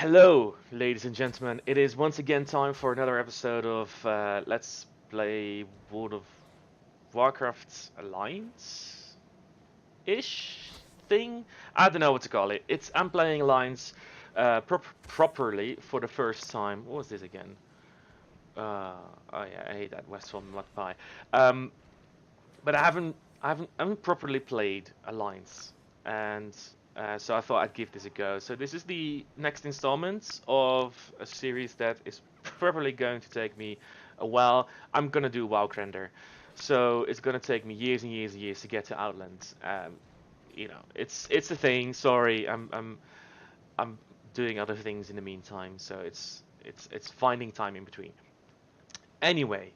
Hello, ladies and gentlemen. It is once again time for another episode of Let's Play World of Warcraft Alliance-ish thing. I don't know what to call it. I'm playing Alliance properly for the first time. What was this again? Oh yeah, I hate that Westfall mud pie. Um, but I haven't properly played Alliance, and so I thought I'd give this a go. So this is the next installment of a series that is probably going to take me a while. I'm gonna do WoW Render, so it's gonna take me years and years and years to get to Outland. It's a thing. Sorry, I'm doing other things in the meantime, so it's finding time in between. Anyway,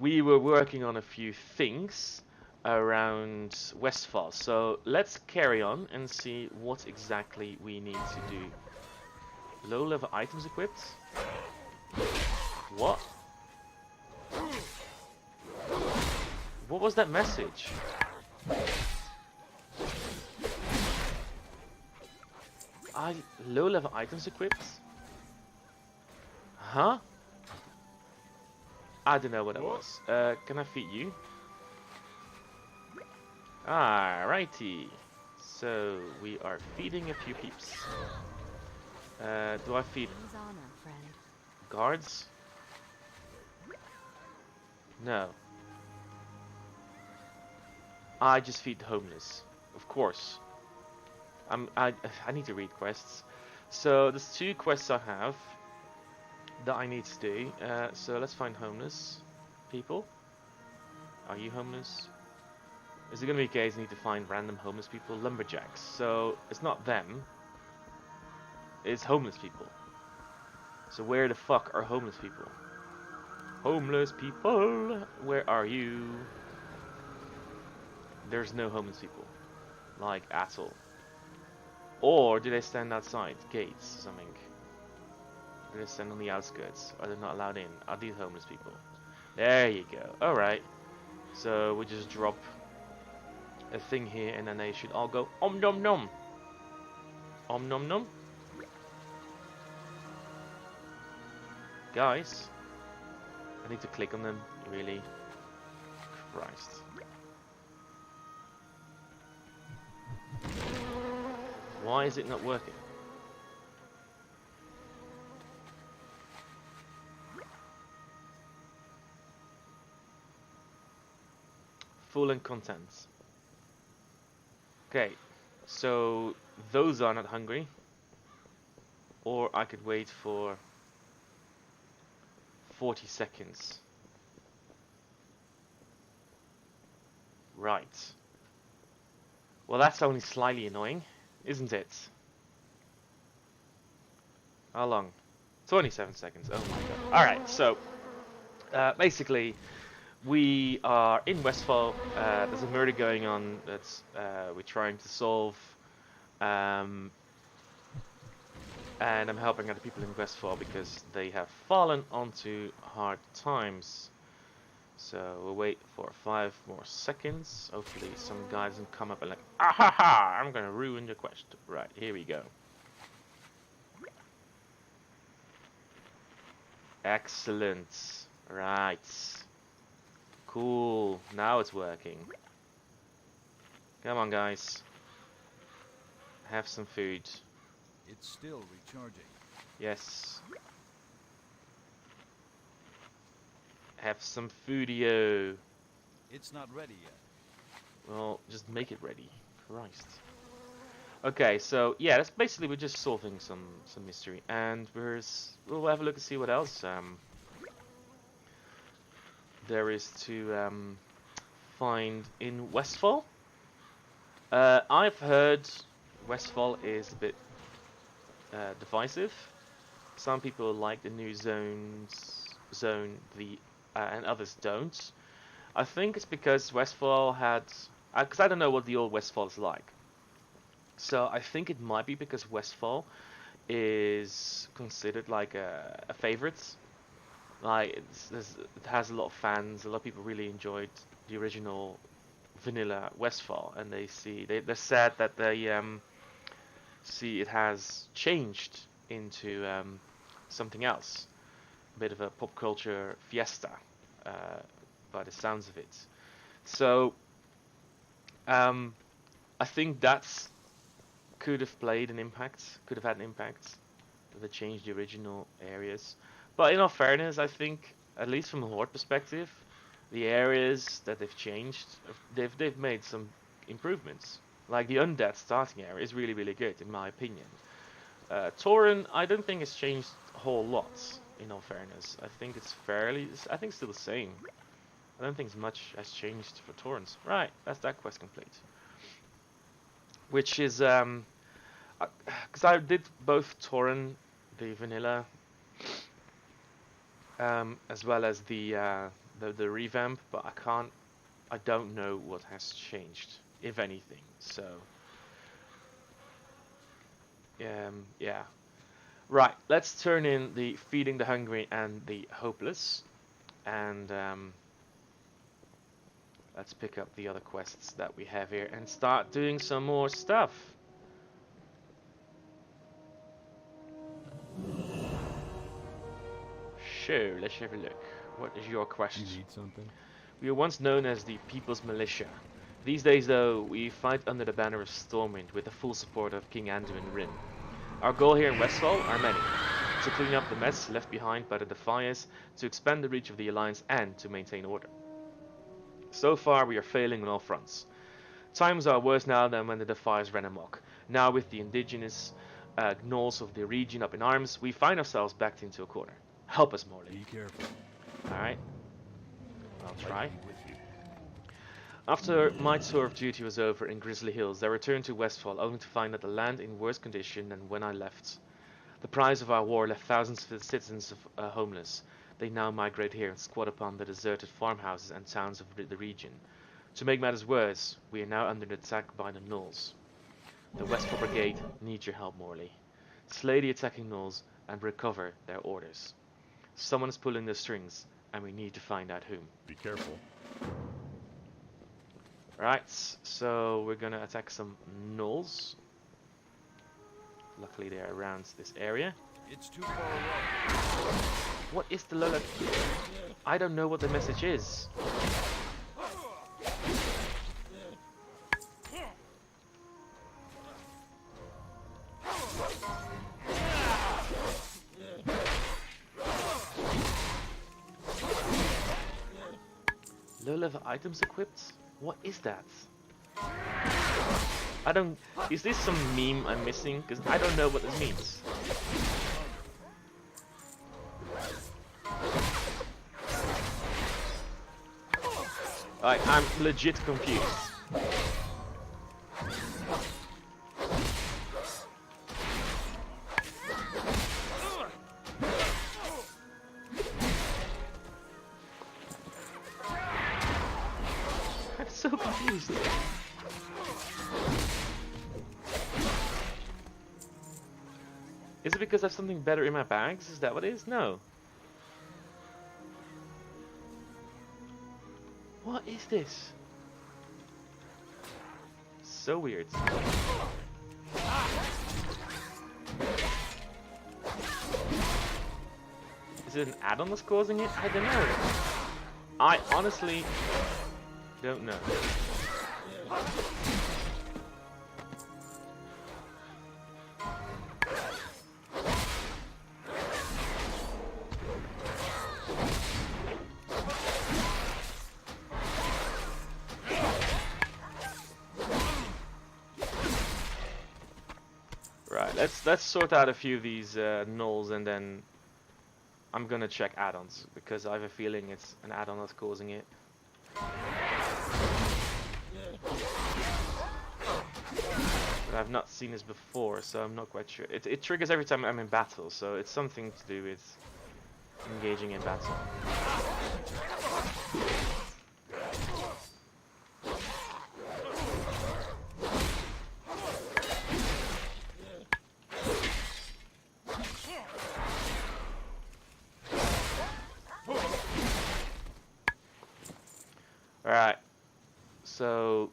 we were working on a few things around Westfall, so let's carry on and see what exactly we need to do. Low level items equipped? What? What was that message? Low level items equipped? Huh? I don't know what that was. Can I feed you? Alrighty. So we are feeding a few peeps. Do I feed guards? No. I just feed the homeless. Of course. I need to read quests. So there's two quests I have that I need to do. So let's find homeless people. Are you homeless? Is it going to be a case I need to find random homeless people? Lumberjacks. So it's not them. It's homeless people. So where the fuck are homeless people? Homeless people, where are you? There's no homeless people. Like, at all. Or do they stand outside gates or something? Do they stand on the outskirts? Are they not allowed in? Are these homeless people? There you go. Alright. So we just drop a thing here and then they should all go om nom nom. Om nom nom. Guys. I need to click on them. Really? Christ. Why is it not working? Full and contents. Okay, so those are not hungry. Or I could wait for 40 seconds. Right. Well, that's only slightly annoying, isn't it? How long? 27 seconds. Oh my god. Alright, so basically we are in Westfall. There's a murder going on that's we're trying to solve. And I'm helping other people in Westfall because they have fallen onto hard times. So we'll wait for 5 more seconds. Hopefully some guy doesn't come up and like, ah ha ha, I'm gonna ruin your quest. Right, here we go. Excellent. Right. Cool. Now it's working. Come on, guys. Have some food. It's still recharging. Yes. Have some foodio. It's not ready yet. Well, just make it ready. Christ. Okay, so yeah, that's basically we're just solving some mystery, and we'll have a look and see what else there is to find in Westfall. I've heard Westfall is a bit divisive. Some people like the new zone, and others don't. I think it's because Westfall had, because I don't know what the old Westfall is like. So I think it might be because Westfall is considered like a favorite. Like it has a lot of fans. A lot of people really enjoyed the original vanilla Westfall, and they're sad that they see it has changed into something else, a bit of a pop culture fiesta, by the sounds of it. So I think that's could have played an impact, could have had an impact if they changed the original areas. But in all fairness, I think at least from a horde perspective, the areas that they've changed, they've made some improvements. Like the undead starting area is really good in my opinion. Tauren, I don't think it's changed a whole lot. In all fairness, I think I think it's still the same. I don't think much has changed for Taurens. Right, that's that quest complete. Which is because I did both Tauren, the vanilla, as well as the revamp, but I don't know what has changed, if anything. So yeah. Right, let's turn in the feeding the hungry and the hopeless, and let's pick up the other quests that we have here and start doing some more stuff. Sure, let's have a look. What is your quest? You need something? We were once known as the People's Militia. These days, though, we fight under the banner of Stormwind with the full support of King Anduin Rin. Our goal here in Westfall are many. To clean up the mess left behind by the Defiers, to expand the reach of the Alliance, and to maintain order. So far, we are failing on all fronts. Times are worse now than when the Defiers ran amok. Now, with the indigenous gnolls of the region up in arms, we find ourselves backed into a corner. Help us, Morley. Be careful. Alright, I'll try. I'll be with you. After my tour of duty was over in Grizzly Hills, I returned to Westfall only to find that the land in worse condition than when I left. The prize of our war left thousands of citizens homeless. They now migrate here and squat upon the deserted farmhouses and towns of the region. To make matters worse, we are now under attack by the gnolls. The Westfall Brigade needs your help, Morley. Slay the attacking gnolls and recover their orders. Someone is pulling the strings, and we need to find out whom. Be careful. Right, so we're gonna attack some gnolls. Luckily they're around this area. It's too far away. What is the Lola? I don't know what the message is. Low-level items equipped? What is that? I don't... Is this some meme I'm missing? Because I don't know what this means. Like, I'm legit confused. I'm so confused. Is it because I have something better in my bags? Is that what it is? No. What is this? So weird. Is it an add-on that's causing it? I don't know. I honestly don't know. Right, let's sort out a few of these gnolls and then I'm gonna check add-ons because I have a feeling it's an add-on that's causing it. But I've not seen this before, so I'm not quite sure. It triggers every time I'm in battle, so it's something to do with engaging in battle. Alright, so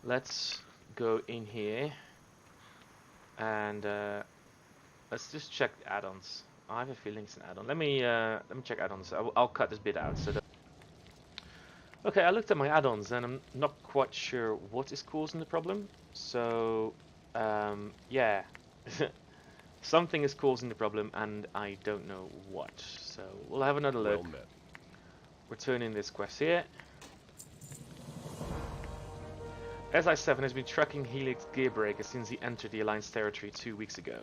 let's go in here And let's just check add-ons. I have a feeling it's an add-on. Let me check add-ons. I'll cut this bit out. So that okay, I looked at my add-ons and I'm not quite sure what is causing the problem. So yeah, something is causing the problem and I don't know what. So we'll have another look. Well met. Returning this quest here. SI7 has been tracking Helix Gearbreaker since he entered the Alliance territory 2 weeks ago.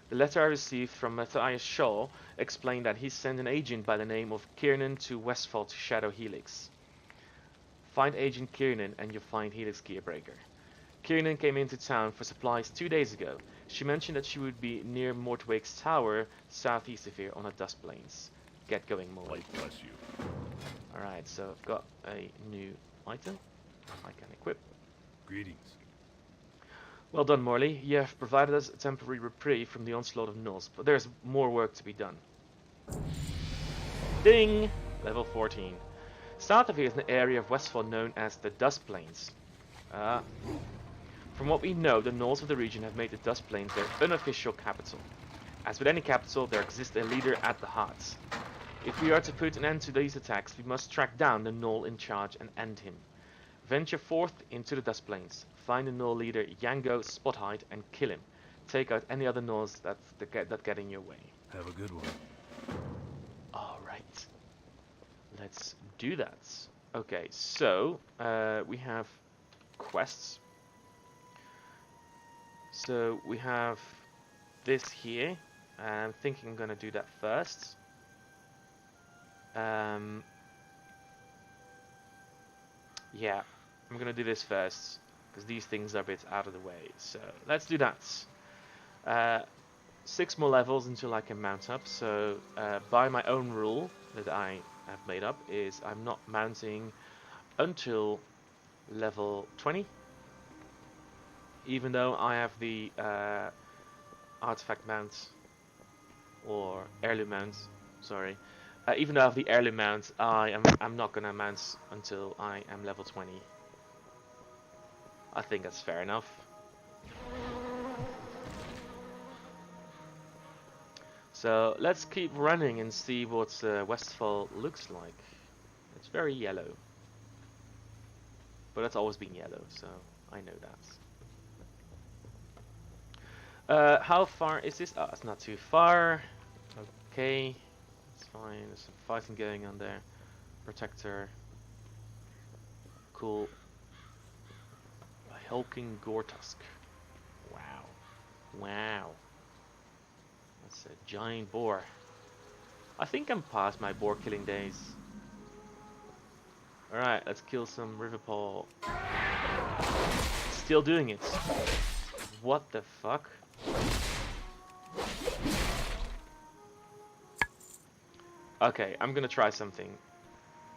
The letter I received from Matthias Shaw explained that he sent an agent by the name of Kiernan to Westfall to shadow Helix. Find Agent Kiernan and you'll find Helix Gearbreaker. Kiernan came into town for supplies 2 days ago. She mentioned that she would be near Mortwake's tower, southeast of here on the dust plains. Get going, Molly. Light bless you. Alright, so I've got a new item I can equip. Greetings. Well done, Morley. You have provided us a temporary reprieve from the onslaught of gnolls, but there's more work to be done. Ding! Level 14. South of here is an area of Westfall known as the Dust Plains. From what we know, the gnolls of the region have made the Dust Plains their unofficial capital. As with any capital, there exists a leader at the heart. If we are to put an end to these attacks, we must track down the gnoll in charge and end him. Venture forth into the Dust Plains. Find the gnoll leader Yango Spothide and kill him. Take out any other gnolls that get in your way. Have a good one. Alright. Let's do that. Okay, so we have quests. So we have this here. I'm thinking I'm gonna do that first. Yeah, I'm gonna do this first because these things are a bit out of the way. So let's do that. 6 more levels until I can mount up. So by my own rule that I have made up is I'm not mounting until level 20, even though I have the artifact mount or heirloom mount. Sorry. Even though I have the heirloom mount, I'm not gonna mount until I am level 20. I think that's fair enough. So let's keep running and see what Westfall looks like. It's very yellow, but it's always been yellow, so I know that. How far is this? Oh, it's not too far. Okay. It's fine, there's some fighting going on there. Protector. Cool. A hulking Gortusk. Wow. Wow. That's a giant boar. I think I'm past my boar killing days. Alright, let's kill some Riverpaw. Still doing it. What the fuck? Okay, I'm gonna try something.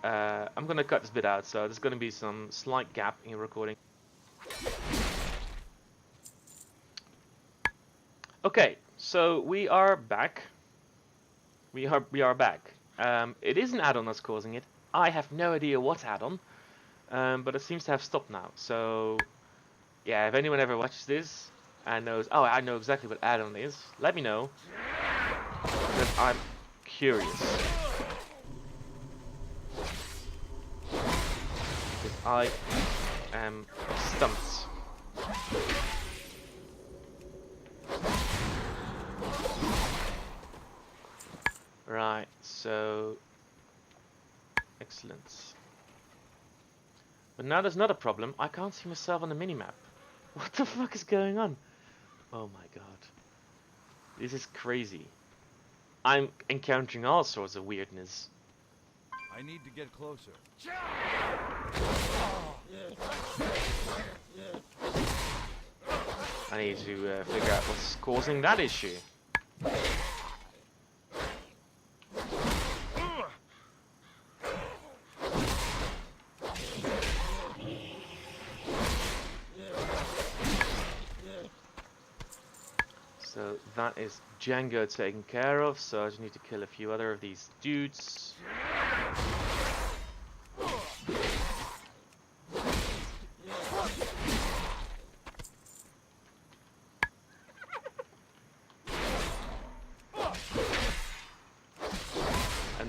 I'm gonna cut this bit out, so there's gonna be some slight gap in recording. Okay, so we are back. We are back. It is an add-on that's causing it. I have no idea what add-on, but it seems to have stopped now. So, yeah, if anyone ever watches this and knows, oh, I know exactly what add-on is, let me know. Because I'm curious. Because I am stumped. Right, so excellent. But now there's another problem. I can't see myself on the minimap. What the fuck is going on? Oh my god. This is crazy. I'm encountering all sorts of weirdness. I need to get closer. I need to figure out what's causing that issue. So that is Django taken care of, so I just need to kill a few other of these dudes.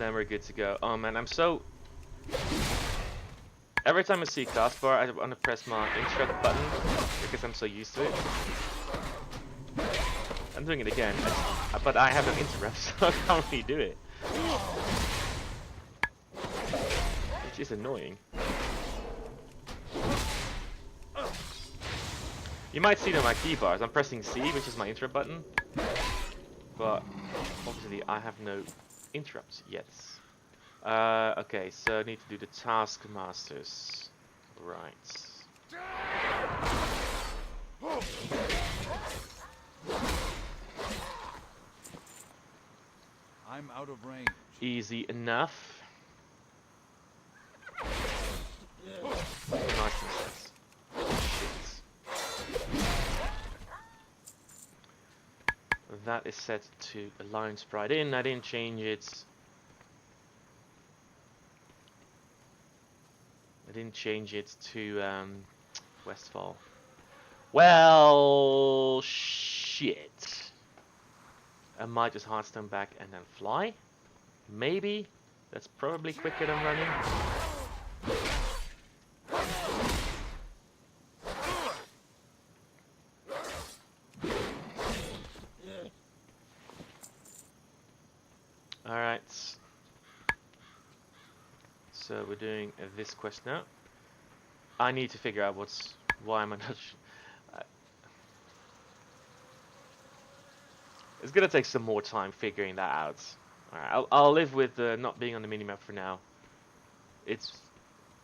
And then we're good to go. Oh man, I'm so... Every time I see taskbar, I want to press my interrupt button because I'm so used to it. I'm doing it again, but I have an interrupt, so I can't really do it. Which is annoying. You might see it on my keybars. I'm pressing C, which is my interrupt button. But obviously I have no interrupts yet. Okay, so I need to do the task masters. Right. I'm out of range. Easy enough. Nice success. Shit. That is set to align sprite in. I didn't change it. I didn't change it to Westfall. Well, shit. I might just hardstone back and then fly. Maybe. That's probably quicker than running. Alright. So we're doing this quest now. I need to figure out why am I not... It's gonna take some more time figuring that out. Alright, I'll live with not being on the minimap for now. It's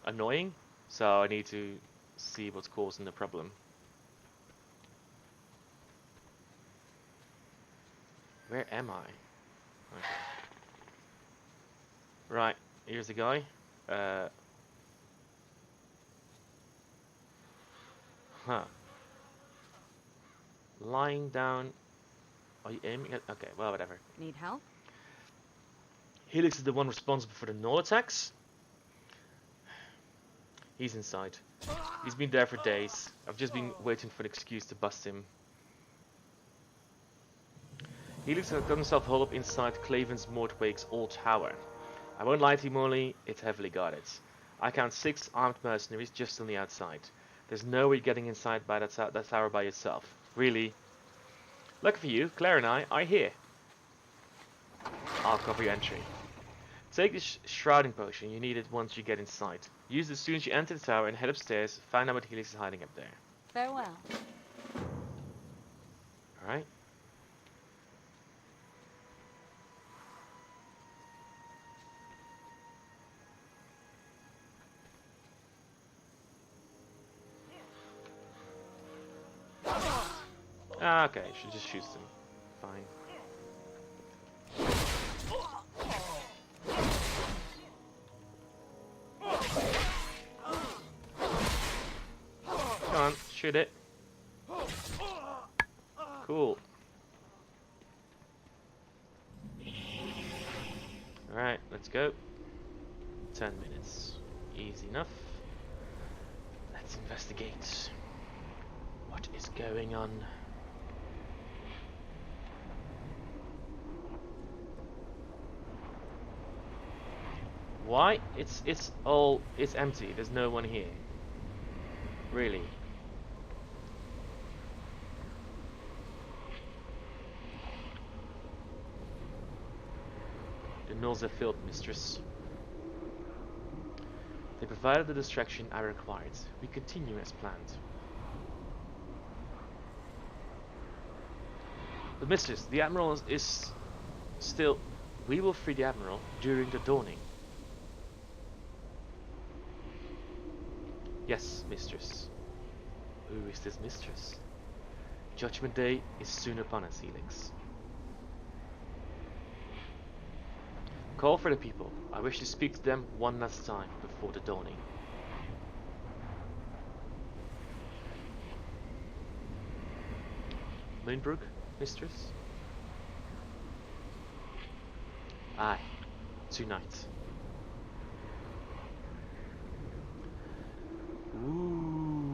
annoying, so I need to see what's causing the problem. Where am I? Okay. Right, here's the guy. Lying down. Are you aiming at? Okay, well, whatever. Need help? Helix is the one responsible for the null attacks. He's inside. He's been there for days. I've just been waiting for an excuse to bust him. Helix has got himself holed up inside Claven's Mortwake's old tower. I won't lie to you, Molly, it's heavily guarded. I count 6 armed mercenaries just on the outside. There's no way getting inside by that tower by yourself. Really. Lucky for you, Claire and I are here. I'll cover your entry. Take the shrouding potion, you need it once you get inside. Use it as soon as you enter the tower and head upstairs, find out what Helix is hiding up there. Farewell. Alright. Ah, okay, should just shoot them. Fine. Come on, shoot it. Cool. Alright, let's go. 10 minutes. Easy enough. Let's investigate. What is going on? Why? It's empty. There's no one here. Really? The nulls are filled, mistress. They provided the distraction I required. We continue as planned. But mistress, the Admiral is still... We will free the Admiral during the dawning. Yes, mistress. Who is this mistress? Judgment Day is soon upon us, Helix. Call for the people. I wish to speak to them one last time before the dawning. Moonbrook, mistress? Aye, tonight. Ooh.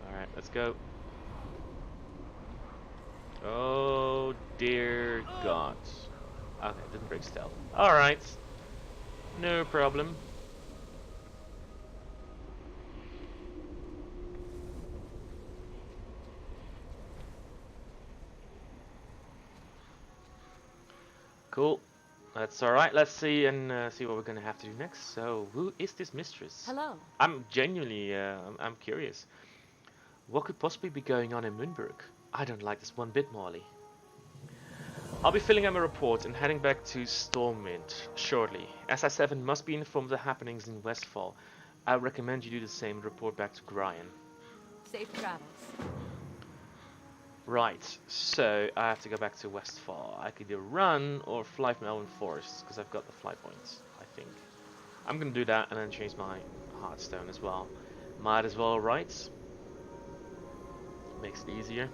Alright, let's go. Oh dear God. Okay, didn't break stealth. Alright. No problem. Cool. That's alright. Let's see and see what we're gonna have to do next. So, who is this mistress? Hello. I'm genuinely, I'm curious. What could possibly be going on in Moonbrook? I don't like this one bit, Morley. I'll be filling out my report and heading back to Stormwind shortly. SI7 must be informed of the happenings in Westfall. I recommend you do the same and report back to Brian. Safe travels. Right, so I have to go back to Westfall. I could either run or fly from Elven Forest, because I've got the fly points, I think. I'm gonna do that and then change my Heartstone as well. Might as well, right? Makes it easier.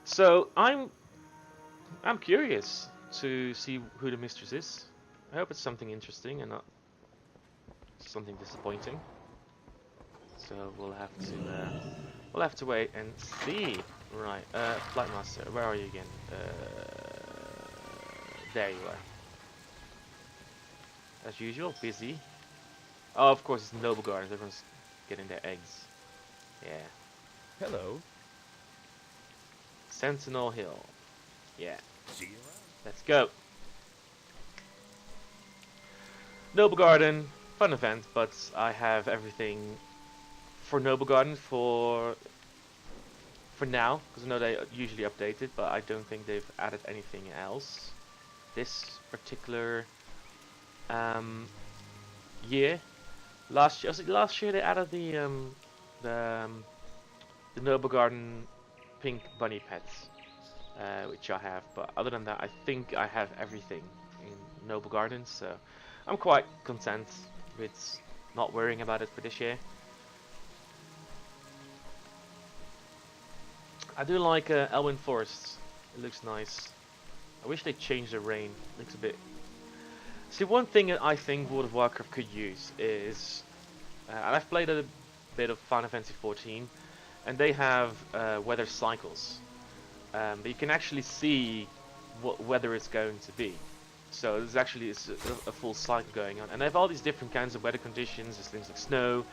So I'm curious to see who the mistress is. I hope it's something interesting and not something disappointing. So we'll have to wait and see. Right, Flightmaster, where are you again? There you are. As usual, busy. Oh, of course, it's Noble Gardens. Everyone's getting their eggs. Yeah. Hello. Sentinel Hill. Yeah. See you around. Let's go. Noble Garden, fun event, but I have everything for Noble Garden for now, because I know they usually update it, but I don't think they've added anything else this particular year. Last year they added the Noble Garden pink bunny pets, which I have, but other than that I think I have everything in Noble Gardens, so I'm quite content with not worrying about it for this year. I do like Elwyn Forest. It looks nice. I wish they changed the rain. It looks a bit... See, one thing that I think World of Warcraft could use is... and I've played a bit of Final Fantasy 14, and they have weather cycles. But you can actually see what weather it's going to be. So there's actually a full cycle going on. And they have all these different kinds of weather conditions. There's things like snow,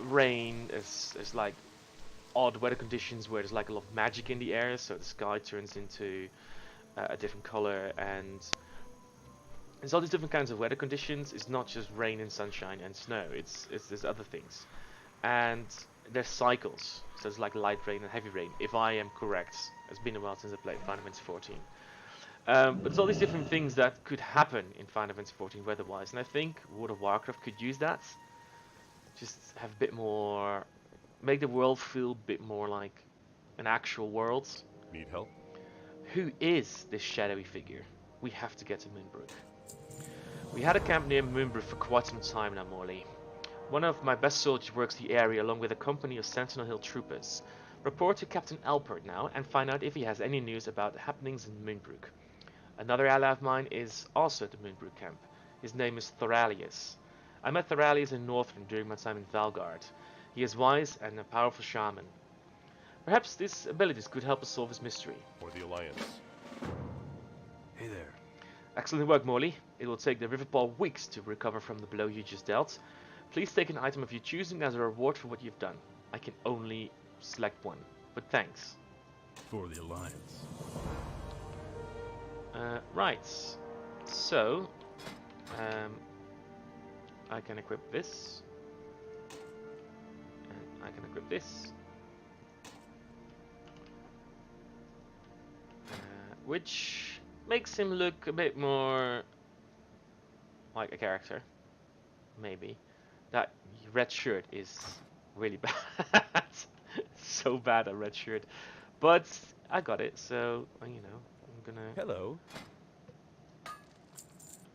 rain, there's like odd weather conditions where there's like a lot of magic in the air, so the sky turns into a different color, and there's all these different kinds of weather conditions. It's not just rain and sunshine and snow, it's there's other things, and there's cycles, so it's like light rain and heavy rain, if I am correct. It's been a while since I played Final Fantasy 14. But there's all these different things that could happen in Final Fantasy 14 weather-wise, and I think World of Warcraft could use that. Just have a bit more, make the world feel a bit more like an actual world. Need help? Who is this shadowy figure? We have to get to Moonbrook. We had a camp near Moonbrook for quite some time now, Morley. One of my best soldiers works the area along with a company of Sentinel Hill troopers. Report to Captain Alpert now and find out if he has any news about the happenings in Moonbrook. Another ally of mine is also at the Moonbrook camp. His name is Thoralius. I met Thoralius in Northrend during my time in Valgard. He is wise and a powerful shaman. Perhaps these abilities could help us solve his mystery. Or the Alliance. Hey there. Excellent work, Morley. It will take the Riverball weeks to recover from the blow you just dealt. Please take an item of your choosing as a reward for what you've done. I can only select one, but thanks. For the Alliance. Right. So, I can equip this. And I can equip this. Which makes him look a bit more like a character. Maybe. That red shirt is really bad. So bad, a red shirt. But I got it, so, you know, I'm gonna... Hello.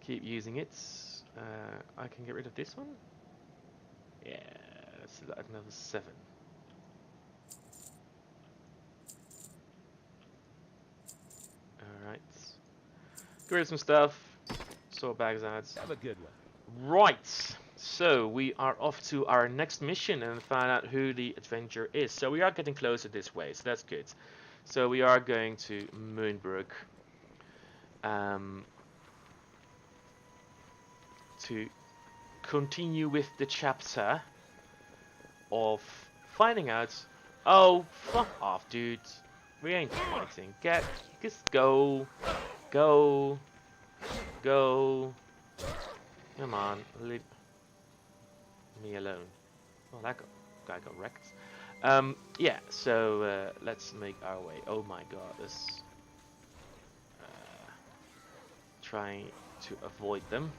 keep using it. I can get rid of this one. Yeah, that's like another 7. Alright. Get rid of some stuff. Sword bags ads. Have a good one. Right. So we are off to our next mission and find out who the adventurer is. So we are getting closer this way, so that's good. So we are going to Moonbrook to continue with the chapter of finding out. Oh, fuck off, dude. We ain't fighting. Just go. Go. Go. Come on, leave me alone. Oh, that guy got wrecked. Yeah, so let's make our way. Oh my god, this. Trying to avoid them.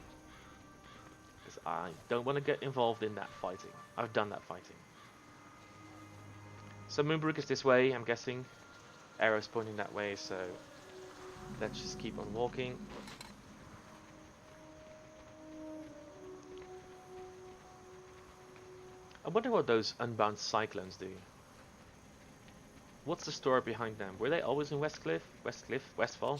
Because I don't want to get involved in that fighting. I've done that fighting. So Moonbrook is this way, I'm guessing. Arrows pointing that way, so let's just keep on walking. I wonder what those unbound cyclones do. What's the story behind them? Were they always in Westfall?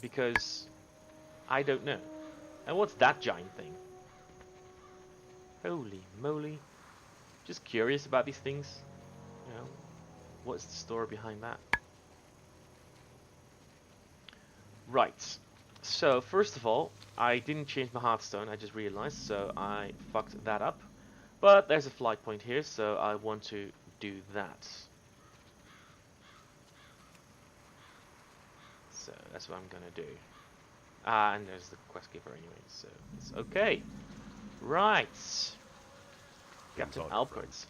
Because I don't know. And what's that giant thing? Holy moly. Just curious about these things. You know, what's the story behind that? Right. So, first of all, I didn't change my Hearthstone, I just realized, so I fucked that up. But there's a flight point here, so I want to do that. So, that's what I'm gonna do. And there's the quest giver anyway, so it's okay. Right. Captain Alpert.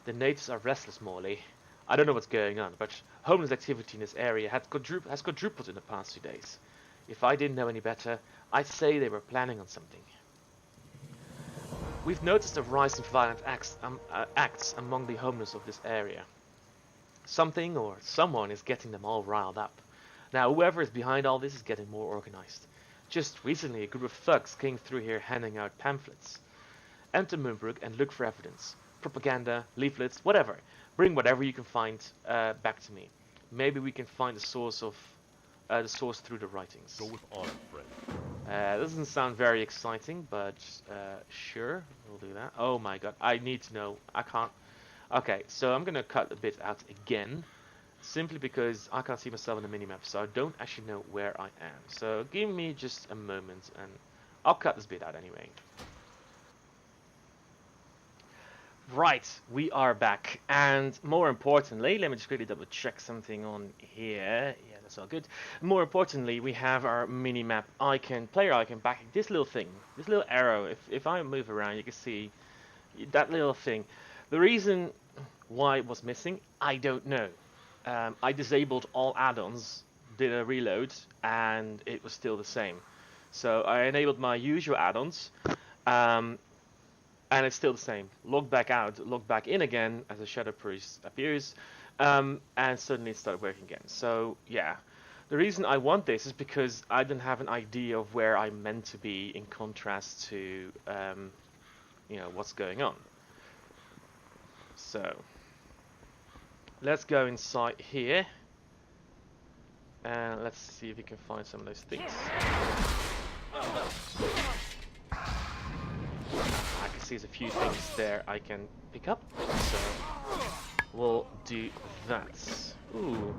The natives are restless, Morley. I don't know what's going on, but homeless activity in this area has quadrupled in the past 2 days. If I didn't know any better, I'd say they were planning on something. We've noticed a rise in violent acts among the homeless of this area. Something or someone is getting them all riled up. Now, whoever is behind all this is getting more organized. Just recently, a group of thugs came through here handing out pamphlets. Enter Moonbrook and look for evidence. Propaganda, leaflets, whatever. Bring whatever you can find back to me. Maybe we can find the source through the writings. Go with honor, friend. Doesn't sound very exciting, but sure, we'll do that. Oh my god, I need to know. I can't. Okay, so I'm gonna cut a bit out again. Simply because I can't see myself on the minimap, so I don't actually know where I am. So give me just a moment and I'll cut this bit out anyway. Right, we are back, and more importantly, let me just quickly double check something on here. Yeah, that's all good. More importantly, we have our minimap icon, player icon back. This little thing, this little arrow, if I move around, you can see that little thing. The reason why it was missing, I don't know. I disabled all add-ons, did a reload, and it was still the same. So I enabled my usual add-ons, and it's still the same. Log back out, log back in again as a shadow priest appears, and suddenly it started working again. So yeah, the reason I want this is because I don't have an idea of where I'm meant to be in contrast to, you know, what's going on. So let's go inside here, and let's see if we can find some of those things. I can see there's a few things there I can pick up, so we'll do that. Ooh.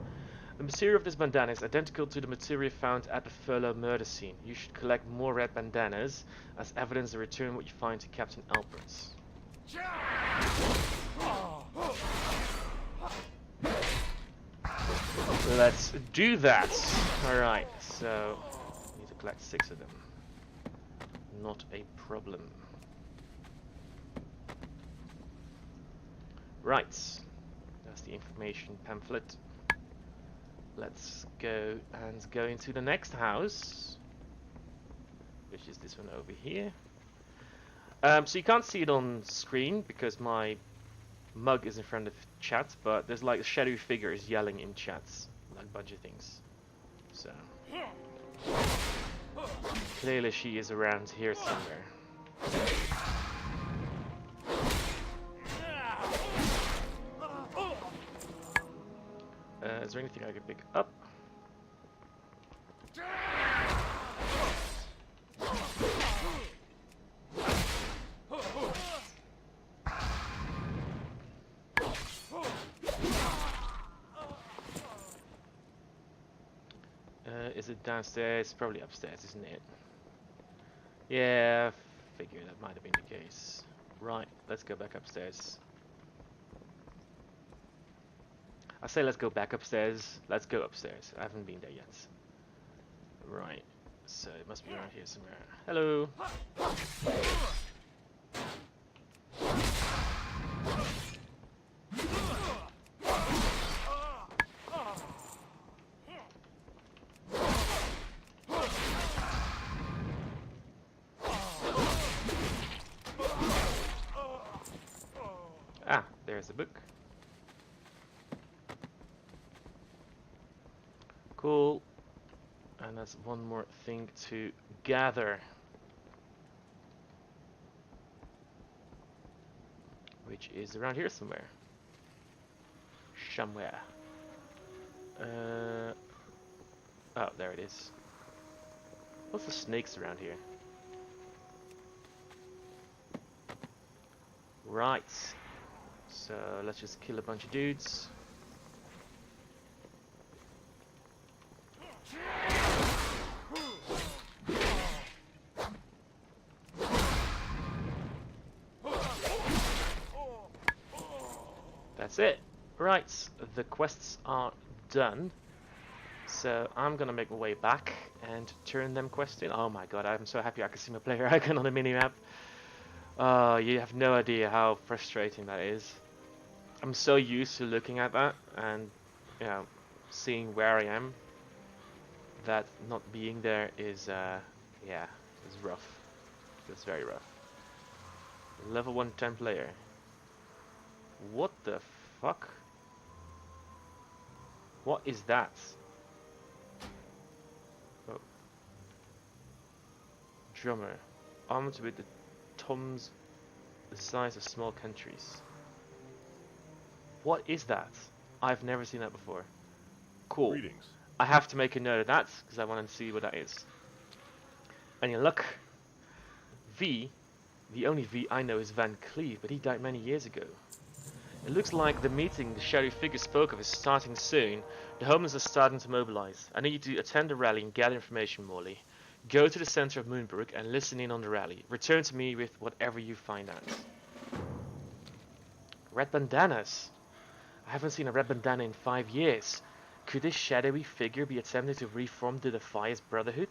The material of this bandana is identical to the material found at the Furlough murder scene. You should collect more red bandanas as evidence to return what you find to Captain Alpert. Let's do that. Alright, so I need to collect 6 of them. Not a problem. Right, that's the information pamphlet. Let's go and go into the next house, which is this one over here. So you can't see it on screen because my mug is in front of chat, but there's like a shadowy figure is yelling in chats, like a bunch of things. So clearly she is around here somewhere. Is there anything I can pick up? Is it downstairs? Probably upstairs, isn't it? Yeah, figure that might have been the case. Right, let's go back upstairs. I say let's go back upstairs. Let's go upstairs. I haven't been there yet. Right, so it must be around here somewhere. Hello. Ah, there's the book. Cool. And that's one more thing to gather. Which is around here somewhere. Somewhere. Oh, there it is. Lots of snakes around here. Right. So let's just kill a bunch of dudes. That's it. Right, the quests are done. So I'm gonna make my way back and turn them quests in. Oh my god, I'm so happy I can see my player icon on the minimap. You have no idea how frustrating that is. I'm so used to looking at that and, you know, seeing where I am, that not being there is, yeah, it's rough. It's very rough. Level 1 10 player. What the fuck? What is that? Oh. Drummer. Armed with the toms the size of small countries. What is that? I've never seen that before. Cool. Greetings. I have to make a note of that because I want to see what that is. And you look, V, the only V I know is Van Cleve, but he died many years ago. It looks like the meeting the shadowy figure spoke of is starting soon. The homeless are starting to mobilize. I need you to attend the rally and gather information, Morley. Go to the center of Moonbrook and listen in on the rally. Return to me with whatever you find out. Red bandanas. I haven't seen a red bandana in 5 years. Could this shadowy figure be attempting to reform the Defias Brotherhood?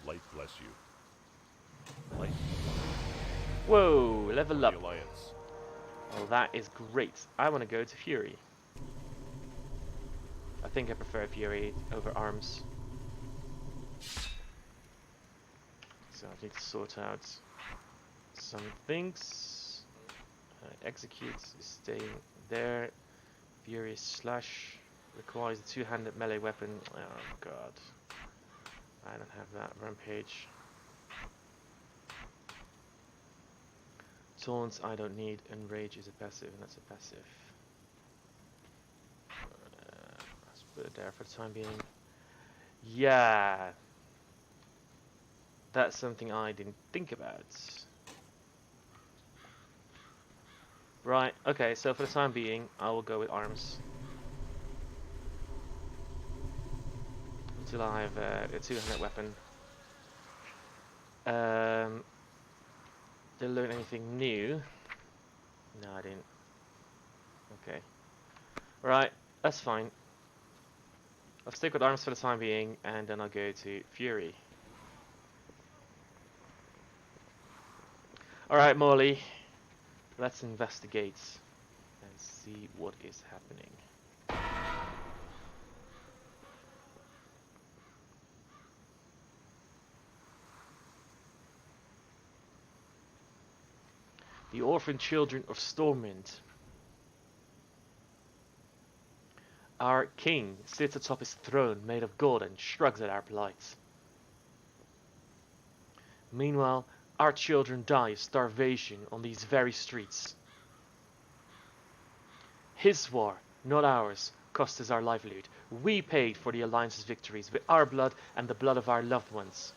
Light bless you. Light. Whoa, level up. The Alliance. Well, that is great. I want to go to Fury. I think I prefer Fury over Arms. So I need to sort out some things. Execute is staying there. Fury slash requires a two-handed melee weapon. Oh god. I don't have that. Rampage. Taunts I don't need, and Rage is a passive, and that's a passive. Let's put it there for the time being. Yeah. That's something I didn't think about. Right, okay, so for the time being, I will go with Arms. Until I have a two-handed weapon. Did I learn anything new? No, I didn't. Okay. Right, that's fine. I'll stick with Arms for the time being, and then I'll go to Fury. Alright, Morley. Let's investigate and see what is happening. The orphan children of Stormwind. Our king sits atop his throne made of gold and shrugs at our plight. Meanwhile, our children die of starvation on these very streets. His war, not ours, cost us our livelihood. We paid for the Alliance's victories with our blood and the blood of our loved ones.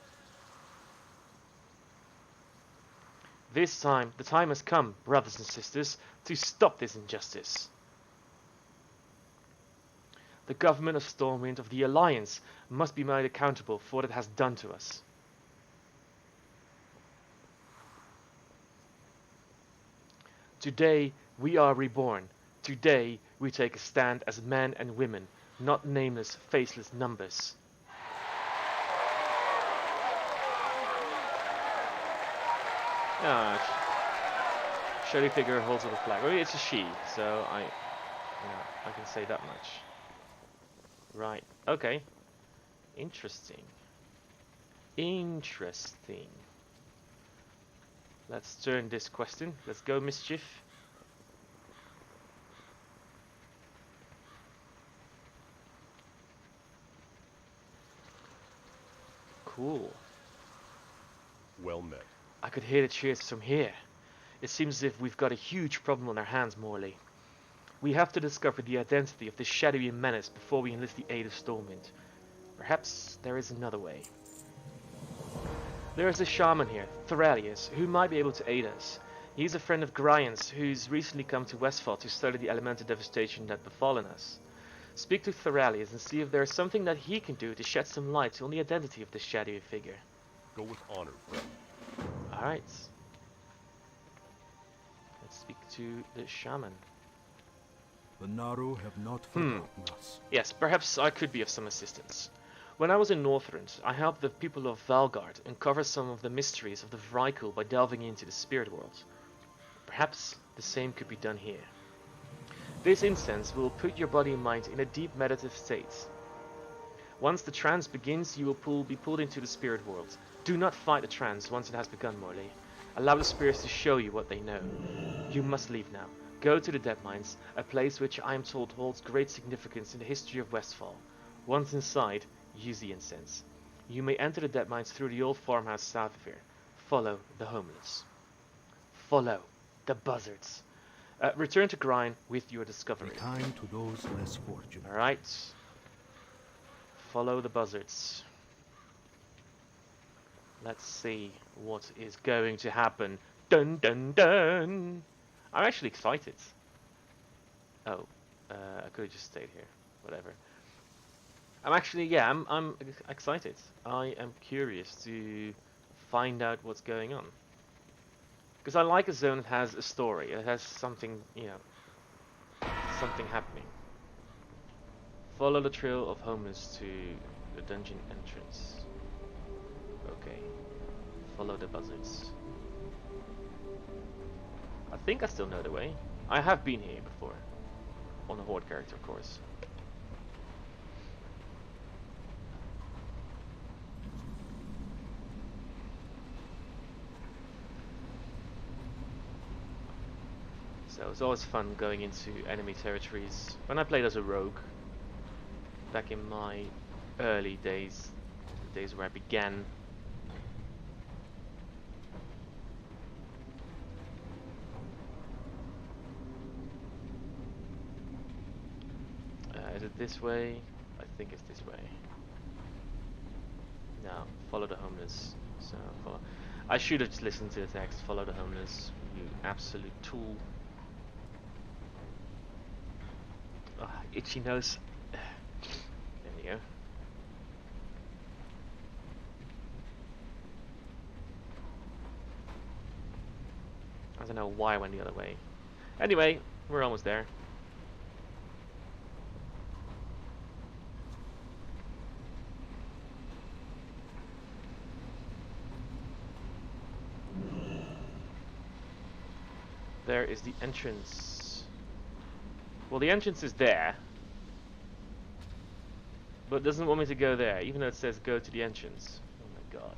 This time, the time has come, brothers and sisters, to stop this injustice. The government of Stormwind of the Alliance must be made accountable for what it has done to us. Today, we are reborn. Today, we take a stand as men and women, not nameless, faceless numbers. Ah, shadowy figure holds up a flag. Well, it's a she, so I can say that much. Right. Okay. Interesting. Interesting. Let's turn this quest in. Let's go, Mischief. Cool. Well met. I could hear the cheers from here. It seems as if we've got a huge problem on our hands, Morley. We have to discover the identity of this shadowy menace before we enlist the aid of Stormwind. Perhaps there is another way. There is a shaman here, Thoralius, who might be able to aid us. He's a friend of Grian's, who's recently come to Westfall to study the elemental devastation that befallen us. Speak to Thoralius and see if there is something that he can do to shed some light on the identity of this shadowy figure. Go with honor, friend. Alright. Let's speak to the shaman. The Naru have not forgotten us. Yes, perhaps I could be of some assistance. When I was in Northrend, I helped the people of Valgard uncover some of the mysteries of the Vrykul by delving into the spirit world. Perhaps the same could be done here. This incense will put your body and mind in a deep meditative state. Once the trance begins, you will be pulled into the spirit world. Do not fight the trance once it has begun, Morley. Allow the spirits to show you what they know. You must leave now. Go to the Dead Mines, a place which I am told holds great significance in the history of Westfall. Once inside, use the incense. You may enter the Dead Mines through the old farmhouse south of here. Follow the homeless. Follow the buzzards. Return to Grind with your discovery. Be kind to those less fortunate. Alright. Follow the buzzards. Let's see what is going to happen. Dun dun dun! I'm actually excited. Oh, I could have just stayed here. Whatever. I'm excited. I am curious to find out what's going on. Because I like a zone that has a story. It has something, something happening. Follow the trail of homeless to the dungeon entrance. Okay. Follow the buzzards. I think I still know the way. I have been here before. On a Horde character, of course. So it's always fun going into enemy territories. When I played as a rogue, back in my early days, the days where I began. Is it this way? I think it's this way. No, follow the homeless. So follow. I should have just listened to the text. Follow the homeless, you absolute tool. Oh, itchy nose. There we go. I don't know why I went the other way. Anyway, we're almost there. There is the entrance. Well, the entrance is there, but it doesn't want me to go there, even though it says go to the entrance. Oh my god.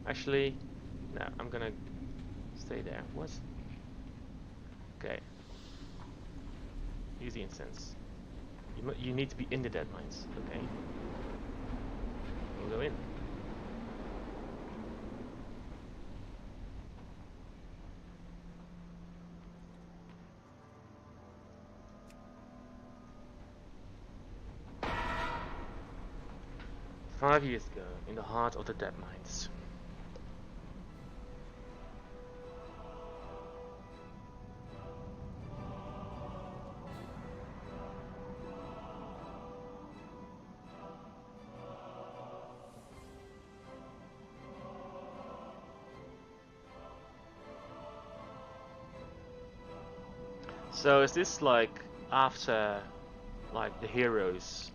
Actually, no, I'm gonna stay there. What? Okay. Use the incense. You need to be in the Dead Mines. Okay. We'll go in. 5 years ago, in the heart of the Dead Mines. So is this like after like the heroes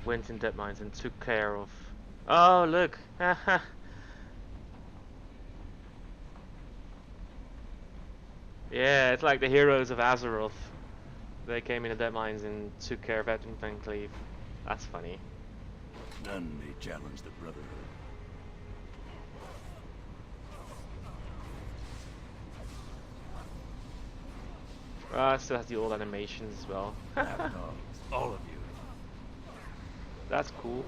went in Dead Mines and took care of... Oh look! Yeah, it's like the heroes of Azeroth. They came in the Dead Mines and took care of Edmund Van Cleave. That's funny. None may challenge the Brotherhood. It still has the old animations as well. Lapdogs, all of you. That's cool.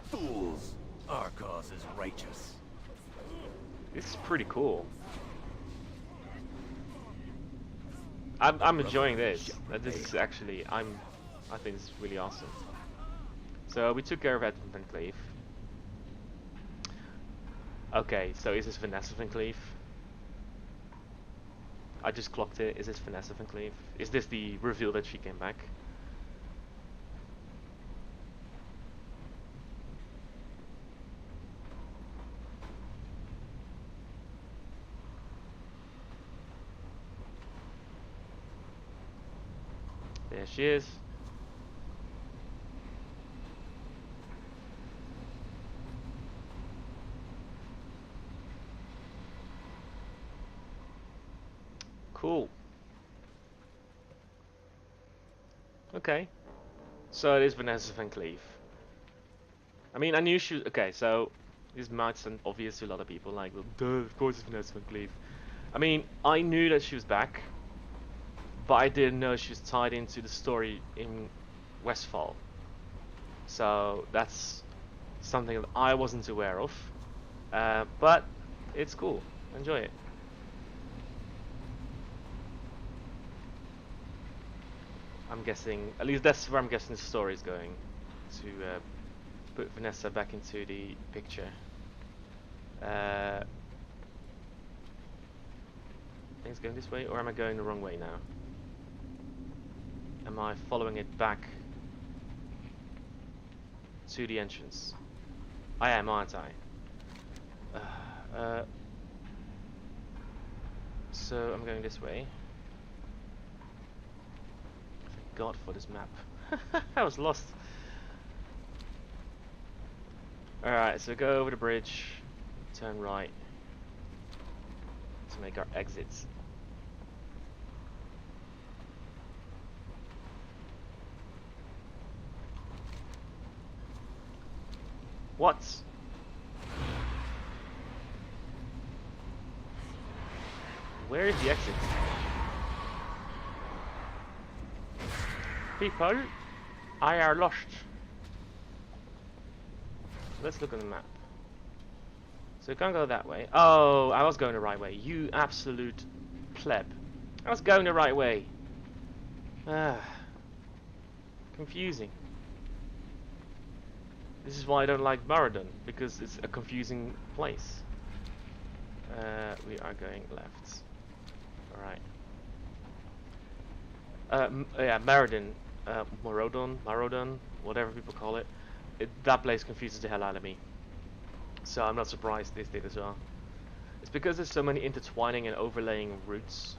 Fools! Our cause is righteous. This is pretty cool. I'm enjoying this. This is actually I think this is really awesome. So we took care of Edmund Van Cleave. Okay, so is this Vanessa Van Cleave? I just clocked it. Is this Vanessa Van Cleave? Is this the reveal that she came back? There she is. Cool. Okay. So it is Vanessa Van Cleave. I mean, I knew she was... Okay, so this might sound obvious to a lot of people, like, well, duh, of course it's Vanessa Van Cleave. I mean, I knew that she was back, but I didn't know she was tied into the story in Westfall. So that's something that I wasn't aware of. But it's cool. Enjoy it. I'm guessing, at least that's where I'm guessing the story is going, to put Vanessa back into the picture. I think it's going this way, or am I going the wrong way now? Am I following it back to the entrance? I am, aren't I? So I'm going this way. Thank God for this map. I was lost. Alright, so go over the bridge, turn right to make our exits. What? Where is the exit? People, I are lost. Let's look on the map. So we can't go that way. Oh, I was going the right way. You absolute pleb. I was going the right way. Ah, confusing. This is why I don't like Maradon, because it's a confusing place. We are going left. Alright. Yeah, Marodon, whatever people call it. That place confuses the hell out of me. So I'm not surprised this did as well. It's because there's so many intertwining and overlaying routes.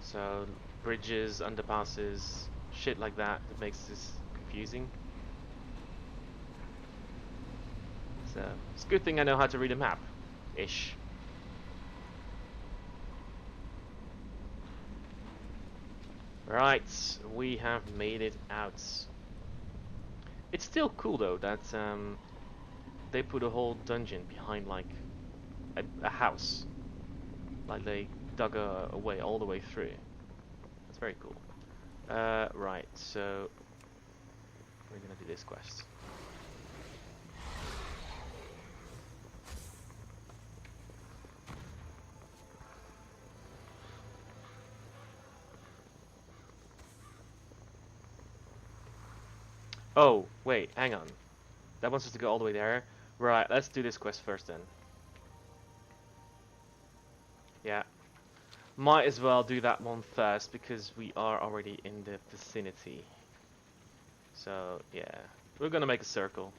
So bridges, underpasses, shit like that makes this confusing. So it's a good thing I know how to read a map. Ish. Right, we have made it out. It's still cool though that they put a whole dungeon behind like a house. Like they dug a way all the way through. That's very cool. Right, so we're gonna do this quest. Oh, wait, hang on. That wants us to go all the way there. Right, let's do this quest first then. Yeah. Might as well do that one first because we are already in the vicinity. So, yeah. We're gonna make a circle.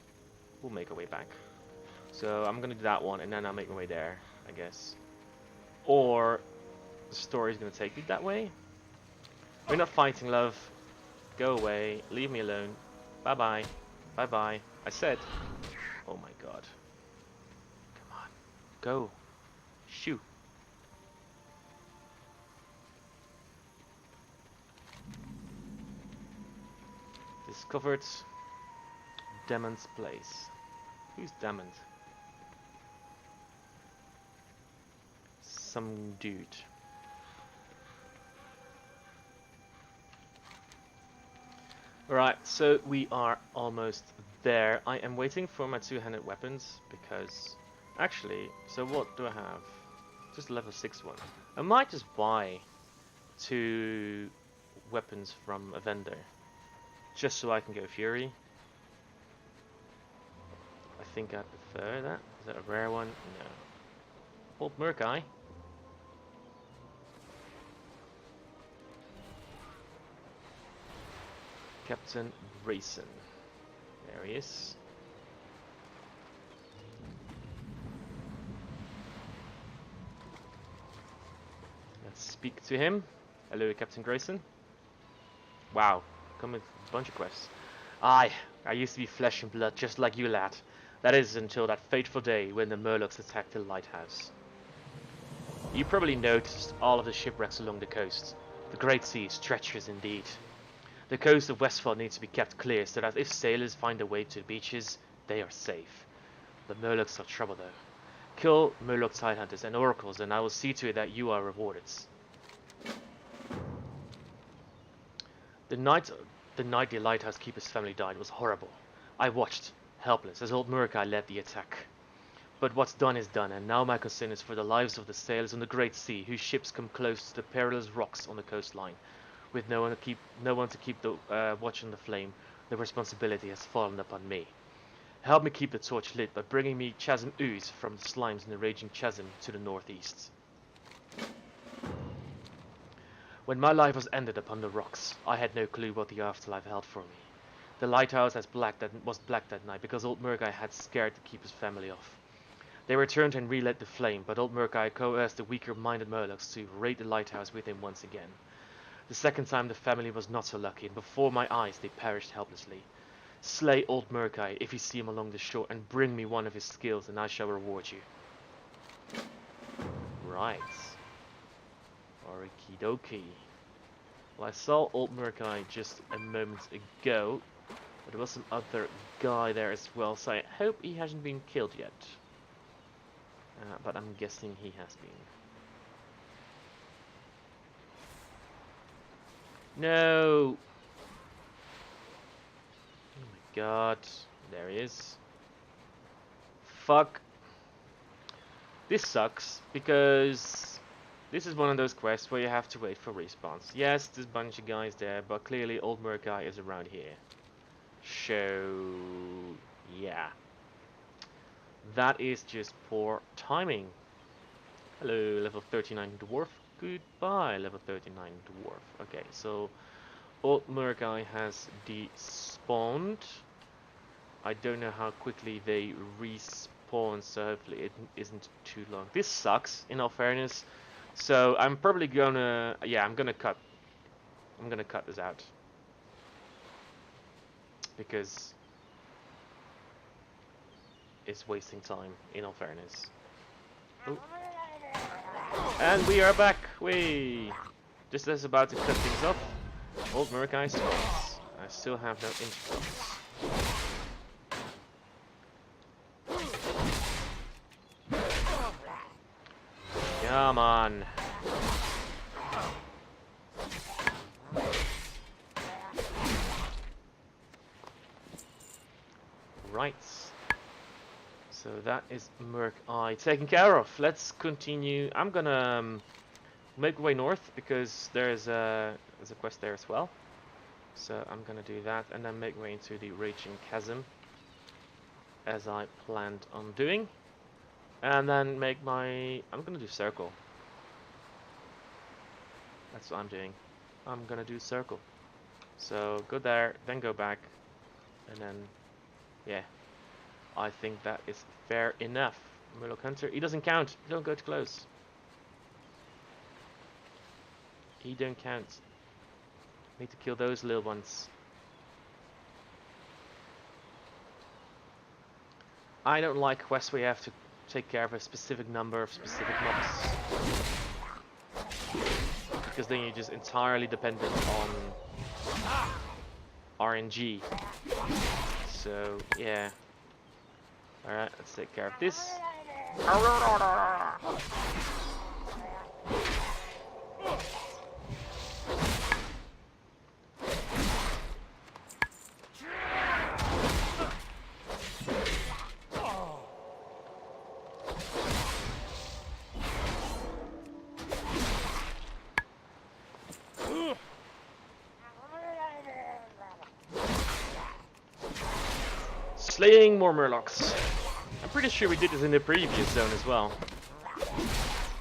We'll make our way back. So, I'm gonna do that one and then I'll make my way there, I guess. Or, the story's gonna take me that way. We're not fighting, love. Go away. Leave me alone. Bye-bye. Bye-bye. I said. Oh my god. Come on. Go. Shoo. Discovered Demon's place. Who's Demon? Some dude. Right, so we are almost there. I am waiting for my two-handed weapons because... Actually, so what do I have? Just level 6 one. I might just buy 2 weapons from a vendor. Just so I can go Fury. I think I prefer that. Is that a rare one? No. Old Murkai. Captain Grayson. There he is. Let's speak to him. Hello, Captain Grayson. Wow, come with a bunch of quests. Aye, I used to be flesh and blood just like you, lad. That is until that fateful day when the Murlocs attacked the lighthouse. You probably noticed all of the shipwrecks along the coast. The Great Sea is treacherous indeed. The coast of Westfall needs to be kept clear so that if sailors find their way to the beaches, they are safe. The Murlocs are trouble though. Kill Murloc Tidehunters and Oracles and I will see to it that you are rewarded. The night the lighthouse keeper's family died was horrible. I watched, helpless, as old Murkai led the attack. But what's done is done, and now my concern is for the lives of the sailors on the Great Sea, whose ships come close to the perilous rocks on the coastline. With no one to keep the watch on the flame, the responsibility has fallen upon me. Help me keep the torch lit by bringing me chasm ooze from the slimes in the raging chasm to the northeast. When my life was ended upon the rocks, I had no clue what the afterlife held for me. The lighthouse was black that night because old Murkai had scared to keep his family off. They returned and relit the flame, but old Murkai coerced the weaker-minded Murlocs to raid the lighthouse with him once again. The second time the family was not so lucky, and before my eyes they perished helplessly. Slay old Murkai if you see him along the shore, and bring me one of his skills, and I shall reward you. Right. Okie dokie. Well, I saw old Murkai just a moment ago, but there was some other guy there as well, so I hope he hasn't been killed yet. But I'm guessing he has been. No! Oh my god. There he is. Fuck. This sucks, because this is one of those quests where you have to wait for respawns. Yes, there's a bunch of guys there, but clearly old Murkai is around here. So, yeah. That is just poor timing. Hello, level 39 dwarf. Goodbye, level 39 dwarf. Okay, so old Murkai has despawned. I don't know how quickly they respawn, so hopefully it isn't too long. This sucks, in all fairness. So I'm probably gonna, yeah, I'm gonna cut this out because it's wasting time, in all fairness. Oh. And we are back. We just as about to cut things off. Old Murkai spawns. I still have no interrupts. Come on. Right. So that is Murkai taken care of. Let's continue. I'm gonna make my way north because there's a quest there as well. So I'm gonna do that and then make my way into the Raging Chasm, as I planned on doing. And then make my... I'm gonna do Circle. That's what I'm doing. I'm gonna do Circle. So go there, then go back, and then, yeah. I think that is fair enough. Murloc Hunter, he doesn't count. Don't go too close. He don't count. Need to kill those little ones. I don't like quests where you have to take care of a specific number of specific mobs. Because then you're just entirely dependent on RNG. So, yeah. Alright, let's take care of this. Slaying more Murlocs. I'm pretty sure we did this in the previous zone as well.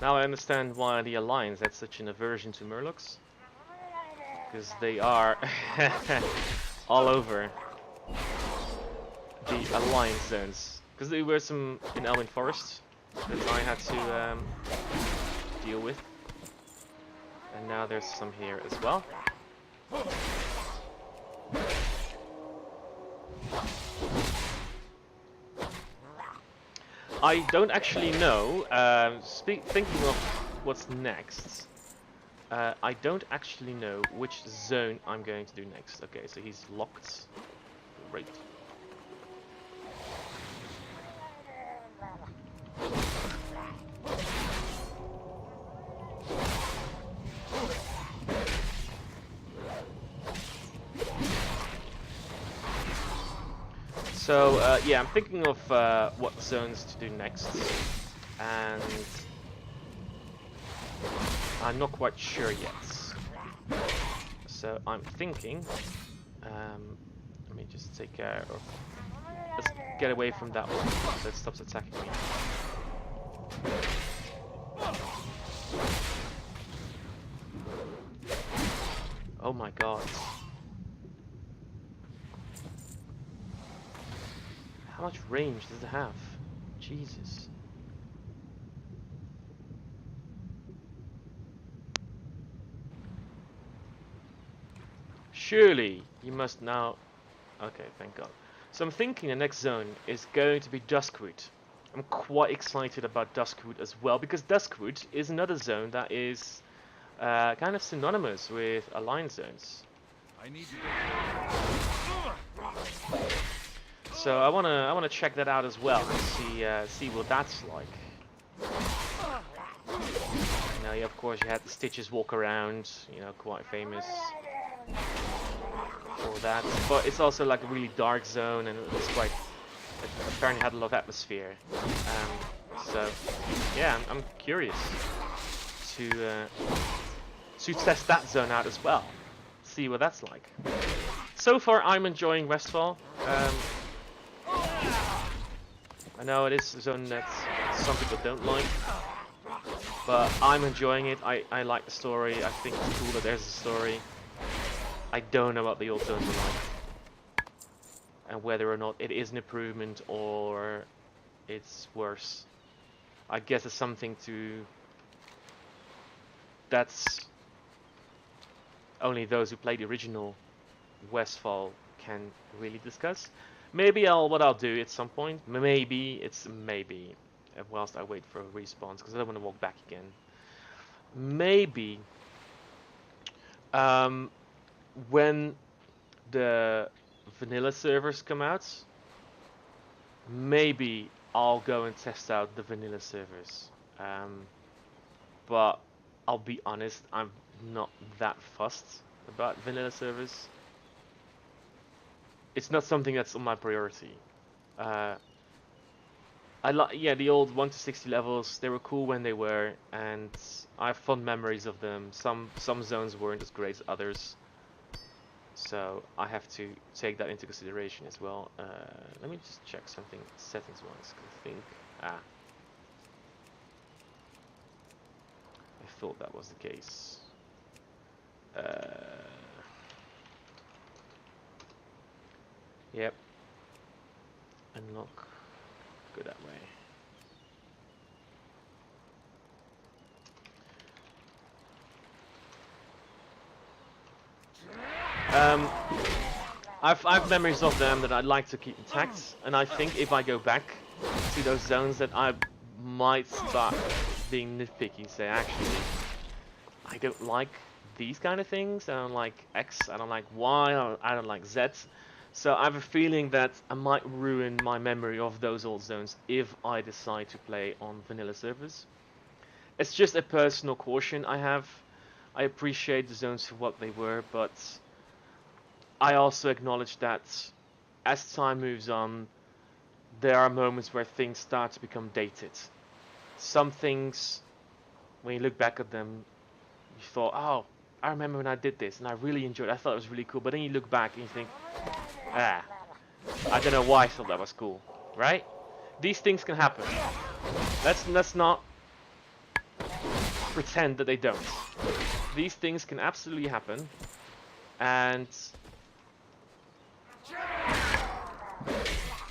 Now I understand why the Alliance had such an aversion to Murlocs. Because they are all over the Alliance zones. Because there were some in Elwyn Forest that I had to deal with. And now there's some here as well. I don't actually know, thinking of what's next, I don't actually know which zone I'm going to do next. Okay, so he's locked. Great. So, yeah, I'm thinking of what zones to do next, and I'm not quite sure yet. So I'm thinking, let me just take care of, let's get away from that one, so it stops attacking me. Oh my god. How much range does it have? Jesus. Surely you must now... Okay, thank god. So I'm thinking the next zone is going to be Duskwood. I'm quite excited about Duskwood as well, because Duskwood is another zone that is kind of synonymous with Alliance zones. I need to So I wanna check that out as well and see what that's like. Now, yeah, of course, you had the Stitches walk around, you know, quite famous for that. But it's also like a really dark zone, and it's quite, it apparently had a lot of atmosphere. So yeah, I'm curious to test that zone out as well, see what that's like. So far, I'm enjoying Westfall. I know it is a zone that some people don't like, but I'm enjoying it. I like the story. I think it's cool that there's a story. I don't know what the old zones are like, and whether or not it is an improvement or it's worse. I guess it's something that's only those who played the original Westfall can really discuss. Maybe what I'll do at some point, maybe, whilst I wait for a response, because I don't want to walk back again. Maybe, when the vanilla servers come out, maybe I'll go and test out the vanilla servers. But I'll be honest, I'm not that fussed about vanilla servers. It's not something that's on my priority. I like, yeah, the old 1 to 60 levels. They were cool when they were, and I have fond memories of them. Some zones weren't as great as others. So I have to take that into consideration as well. Let me just check something settings-wise. I think I thought that was the case. Yep. Unlock. Go that way. I've memories of them that I'd like to keep intact, and I think if I go back to those zones that I might start being nitpicky, say actually I don't like these kind of things, I don't like X, I don't like Y, I don't like Z. So I have a feeling that I might ruin my memory of those old zones if I decide to play on vanilla servers. It's just a personal caution I have. I appreciate the zones for what they were, but I also acknowledge that as time moves on, there are moments where things start to become dated. Some things, when you look back at them, you thought, oh, I remember when I did this and I really enjoyed it. I thought it was really cool. But then you look back and you think, I don't know why I thought that was cool, right? These things can happen. Let's not pretend that they don't. These things can absolutely happen, and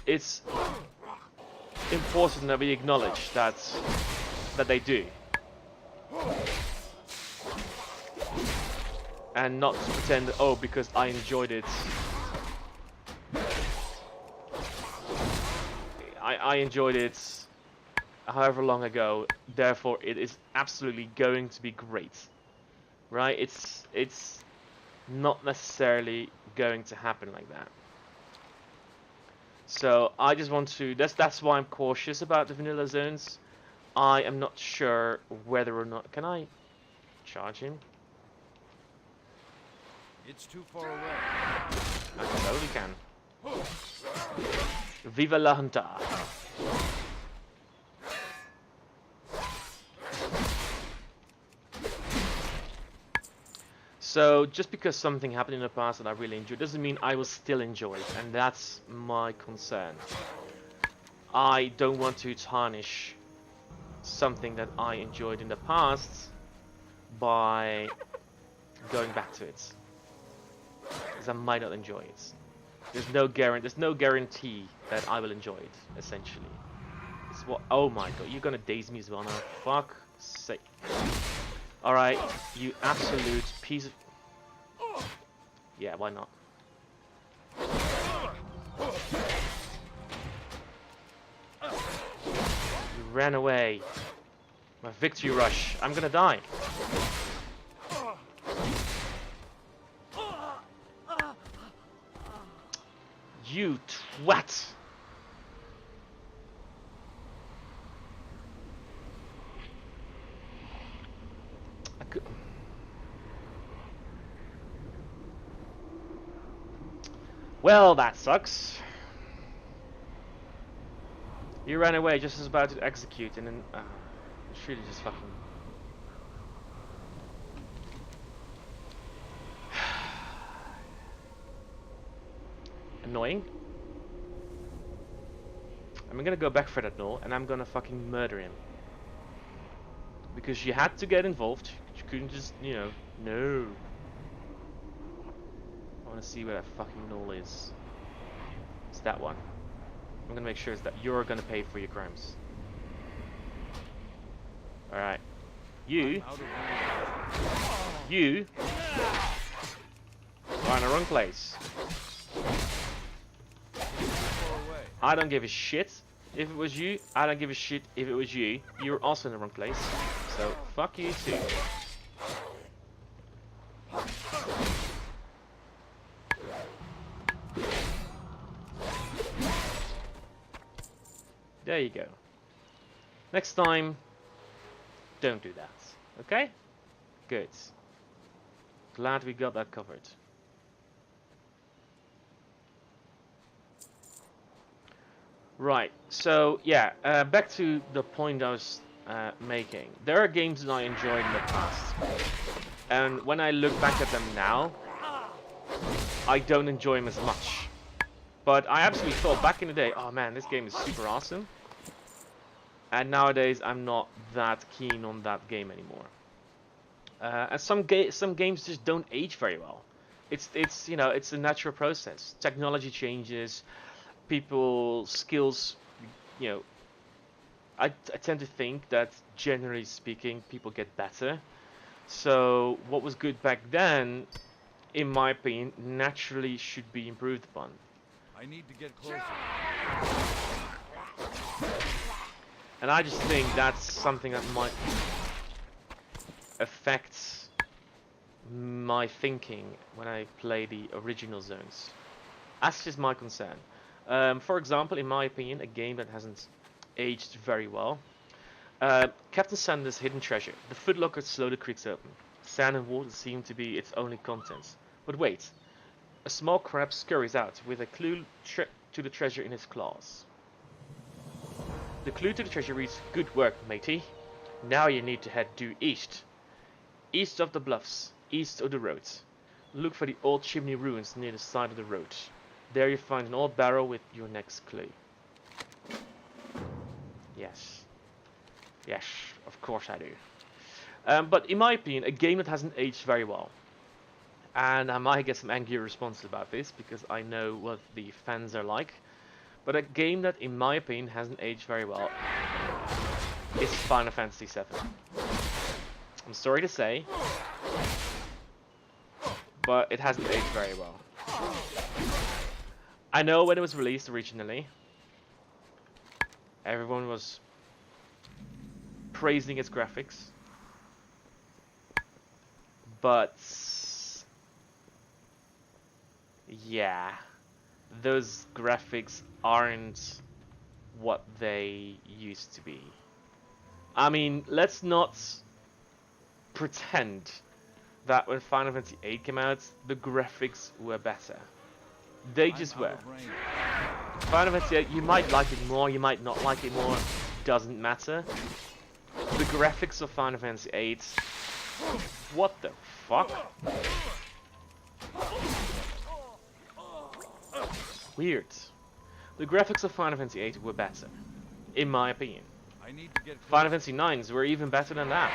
it's important that we acknowledge that they do, and not to pretend that, oh, because I enjoyed it, I enjoyed it however long ago, therefore it is absolutely going to be great, right? It's not necessarily going to happen like that. So I just want to, that's why I'm cautious about the vanilla zones. I am not sure whether or not, can I charge him? It's too far away. I totally can. Viva la Hunter. So just because something happened in the past that I really enjoyed doesn't mean I will still enjoy it, and that's my concern. I don't want to tarnish something that I enjoyed in the past by going back to it, because I might not enjoy it. There's no guarantee that I will enjoy it. Essentially, it's what. Oh my god, you're gonna daze me as well now. Fuck sake. All right, you absolute piece of. Yeah, why not? You ran away. My victory rush. I'm gonna die. You twat! I could... Well, that sucks. You ran away just as about to execute, and then it's really just fucking. Annoying. I'm gonna go back for that null, and I'm gonna fucking murder him. Because you had to get involved. You couldn't just, you know, no. I wanna see where that fucking null is. It's that one. I'm gonna make sure it's that you're gonna pay for your crimes. Alright. You are in the wrong place. I don't give a shit if it was you. I don't give a shit if it was you. You're also in the wrong place. So, fuck you too. There you go. Next time, don't do that. Okay? Good. Glad we got that covered. Right, so yeah, back to the point I was making. There are games that I enjoyed in the past, and when I look back at them now, I don't enjoy him as much. But I absolutely thought back in the day, oh man, this game is super awesome. And nowadays, I'm not that keen on that game anymore. And some games just don't age very well. It's you know, it's a natural process. Technology changes, people's skills, you know. I tend to think that generally speaking, people get better. So what was good back then, in my opinion, naturally should be improved upon. I need to get closer. And I just think that's something that might affect my thinking when I play the original zones. That's just my concern. For example, in my opinion, a game that hasn't aged very well. Captain Sander's Hidden Treasure. The footlocker slowly creaks open. Sand and water seem to be its only contents. But wait, a small crab scurries out with a clue to the treasure in his claws. The clue to the treasure reads, "Good work, matey. Now you need to head due east. East of the bluffs, east of the road. Look for the old chimney ruins near the side of the road. There you find an old barrel with your next clue." Yes. Yes, of course I do. But in my opinion, a game that hasn't aged very well. And I might get some angry responses about this because I know what the fans are like. But a game that, in my opinion, hasn't aged very well is Final Fantasy VII. I'm sorry to say, but it hasn't aged very well. I know when it was released originally, everyone was praising its graphics, but yeah, those graphics aren't what they used to be. I mean, let's not pretend that when Final Fantasy VIII came out, the graphics were better. They just were. Final Fantasy VIII, you might like it more, you might not like it more, doesn't matter. The graphics of Final Fantasy VIII, what the fuck? Weird. The graphics of Final Fantasy VIII were better, in my opinion. Final Fantasy IX's were even better than that.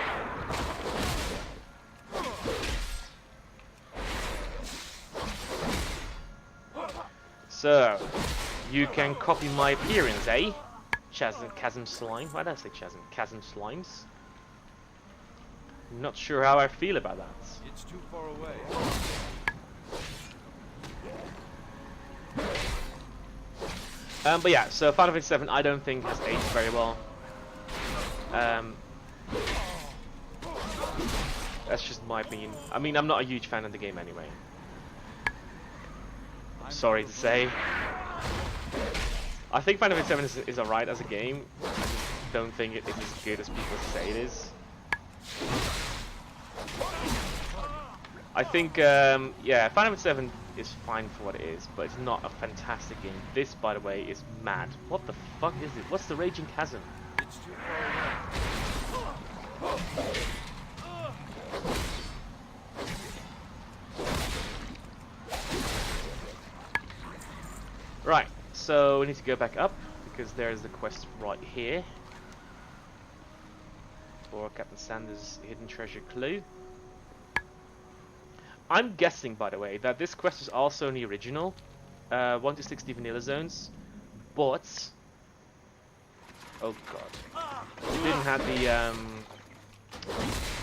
So, you can copy my appearance, eh? Chasm Slime? Why did I say Chasm? Chasm Slimes? I'm not sure how I feel about that. It's too far away. But yeah, so Final Fantasy VII I don't think has aged very well. That's just my opinion. I mean, I'm not a huge fan of the game anyway. Sorry to say. I think Final Fantasy VII is alright as a game. I just don't think it is as good as people say it is. I think, yeah, Final Fantasy VII is fine for what it is, but it's not a fantastic game. This, by the way, is mad. What the fuck is it? What's the Raging Chasm? It's too far away. Right, so we need to go back up, because there's the quest right here. For Captain Sanders' Hidden Treasure Clue. I'm guessing, by the way, that this quest is also in the original 1 to 60 vanilla zones, but oh god, it didn't have the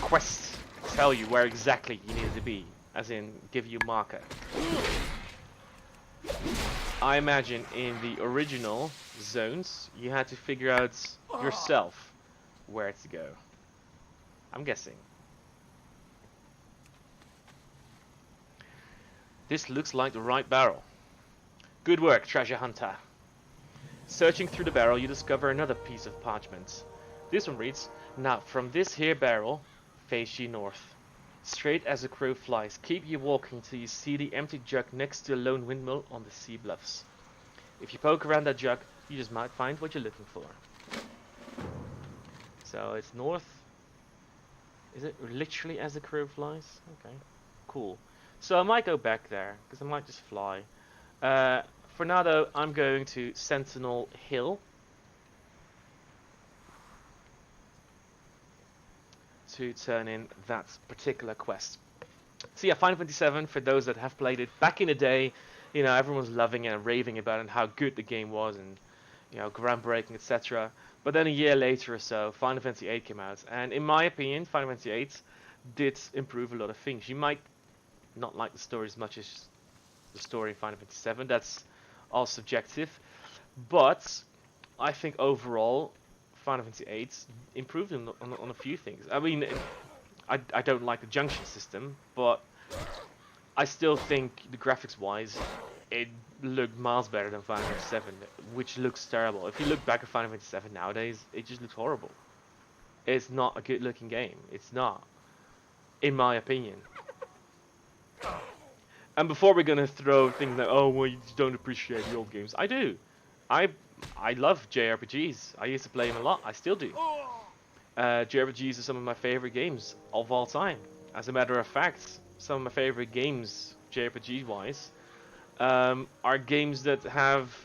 quest tell you where exactly you needed to be, as in give you a marker. I imagine in the original zones you had to figure out yourself where to go. I'm guessing. This looks like the right barrel. Good work, treasure hunter. Searching through the barrel, you discover another piece of parchment. This one reads, "Now, from this here barrel, face ye north. Straight as a crow flies, keep ye walking till you see the empty jug next to a lone windmill on the sea bluffs. If you poke around that jug, you just might find what you're looking for." So it's north. Is it literally as a crow flies? Okay, cool. So I might go back there, because I might just fly. For now though, I'm going to Sentinel Hill to turn in that particular quest. So yeah, Final Fantasy VII, for those that have played it back in the day, you know, everyone was loving it and raving about it and how good the game was and, you know, groundbreaking, etc. But then a year later or so, Final Fantasy VIII came out, and in my opinion, Final Fantasy VIII did improve a lot of things. You might not like the story as much as the story in Final Fantasy VII. That's all subjective, but I think overall, Final Fantasy VIII improved on a few things. I mean, I don't like the junction system, but I still think the graphics-wise, it looked miles better than Final Fantasy VII, which looks terrible. If you look back at Final Fantasy VII nowadays, it just looks horrible. It's not a good-looking game. It's not, in my opinion. And before we're gonna throw things like, oh, well, you don't appreciate the old games. I do. I love JRPGs. I used to play them a lot. I still do. JRPGs are some of my favorite games of all time. As a matter of fact, some of my favorite games, JRPG-wise, are games that have...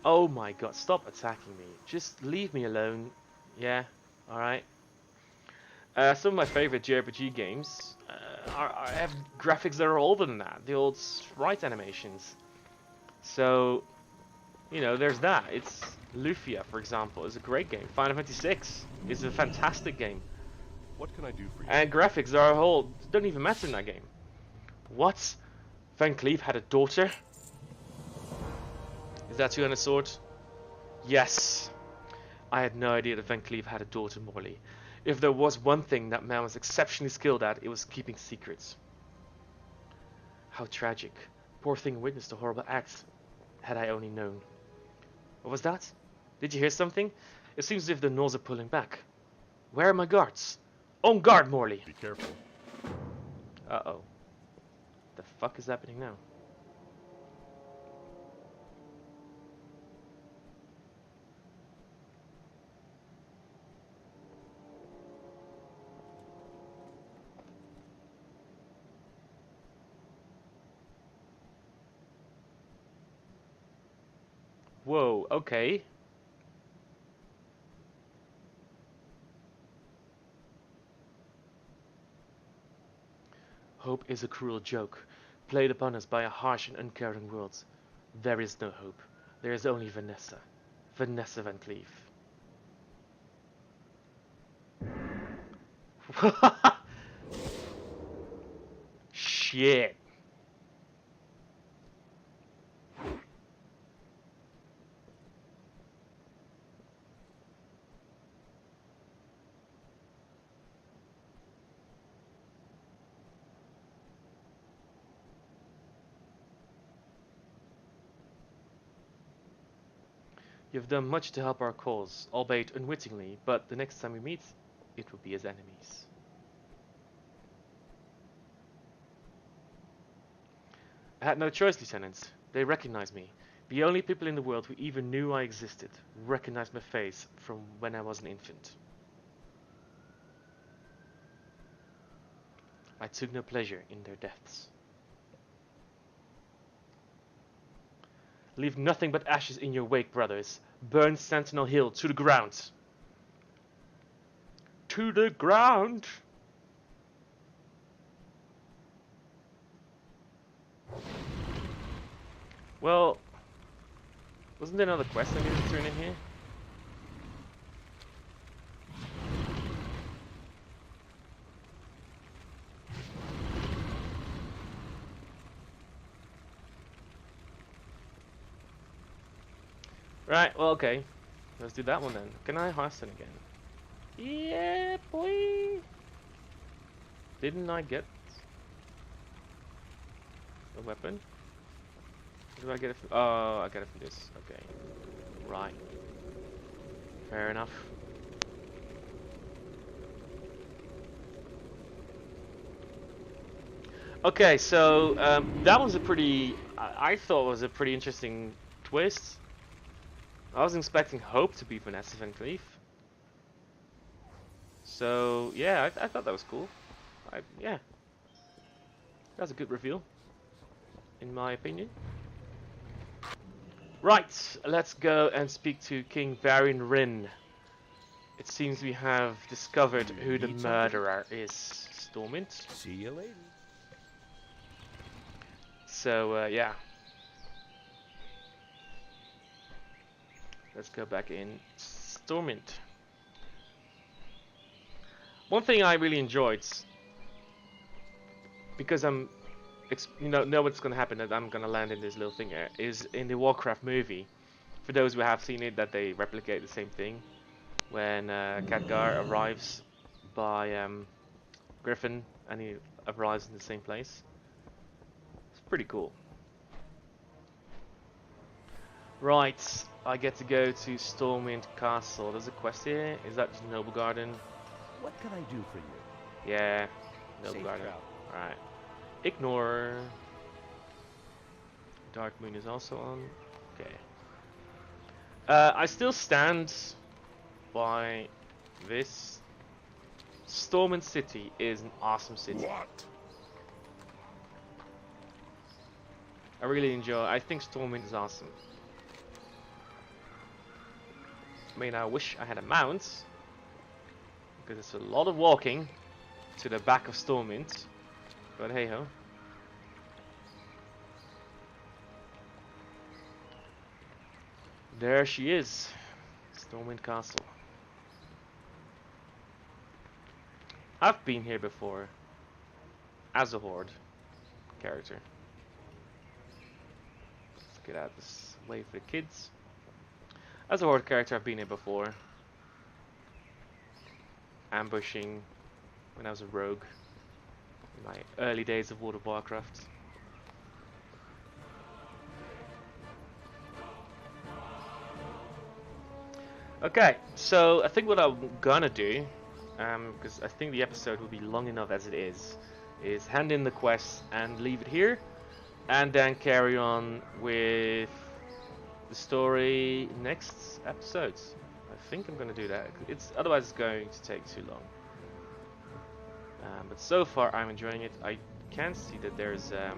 Oh my god, stop attacking me. Just leave me alone. Yeah, alright. Some of my favorite JRPG games have graphics that are older than that. The old sprite animations. So, you know, there's that. It's... Lufia, for example, is a great game. Final Fantasy VI is a fantastic game. What can I do for you? And graphics are a whole... don't even matter in that game. What? Van Cleef had a daughter? Is that two-handed sword? Yes. I had no idea that Van Cleef had a daughter, Morley. If there was one thing that man was exceptionally skilled at, it was keeping secrets. How tragic. Poor thing witnessed a horrible act. Had I only known. What was that? Did you hear something? It seems as if the Gnolls are pulling back. Where are my guards? On guard, Morley! Be careful. Uh-oh. The fuck is happening now? Whoa, okay. Hope is a cruel joke, played upon us by a harsh and uncaring world. There is no hope. There is only Vanessa. Vanessa Van Cleef. Shit. You've done much to help our cause, albeit unwittingly, but the next time we meet, it will be as enemies. I had no choice, Lieutenant. They recognized me. The only people in the world who even knew I existed recognized my face from when I was an infant. I took no pleasure in their deaths. Leave nothing but ashes in your wake, brothers. Burn Sentinel Hill to the ground. To the ground! Well, wasn't there another quest I needed to turn in here? Right, well, okay. Let's do that one then. Can I hasten again? Yeah, boy! Didn't I get a weapon? Where do I get it from? Oh, I got it from this. Okay. Right. Fair enough. Okay, so that was a pretty... I thought was a pretty interesting twist. I was expecting Hope to be Vanessa Van Cleef. So, yeah, I thought that was cool. Yeah. That's a good reveal, in my opinion. Right, let's go and speak to King Varian Rin. It seems we have discovered who the need something? murderer is, Stormint. See you later. So, yeah. Let's go back in Stormint. One thing I really enjoyed, because know what's gonna happen, that I'm gonna land in this little thing here, is in the Warcraft movie. For those who have seen it, that they replicate the same thing. When Khadgar arrives by Griffin, and he arrives in the same place. It's pretty cool. Right, I get to go to Stormwind Castle. There's a quest here. Is that just Noble Garden? What can I do for you? Yeah, Noble Safe Garden. travel. Alright. Ignore. Dark Moon is also on. Okay. I still stand by this. Stormwind City is an awesome city. What? I really enjoy. I think Stormwind is awesome. I mean, I wish I had a mount, because it's a lot of walking to the back of Stormwind. But hey ho. There she is, Stormwind Castle. I've been here before as a Horde character. Let's get out this way for the kids. As a Horde character, I've been here before. Ambushing when I was a rogue in my early days of World of Warcraft. Okay, so I think what I'm gonna do, because I think the episode will be long enough as it is hand in the quest and leave it here, and then carry on with the story next episodes. I think I'm gonna do that. Otherwise it's going to take too long. But so far I'm enjoying it. I can see that there's a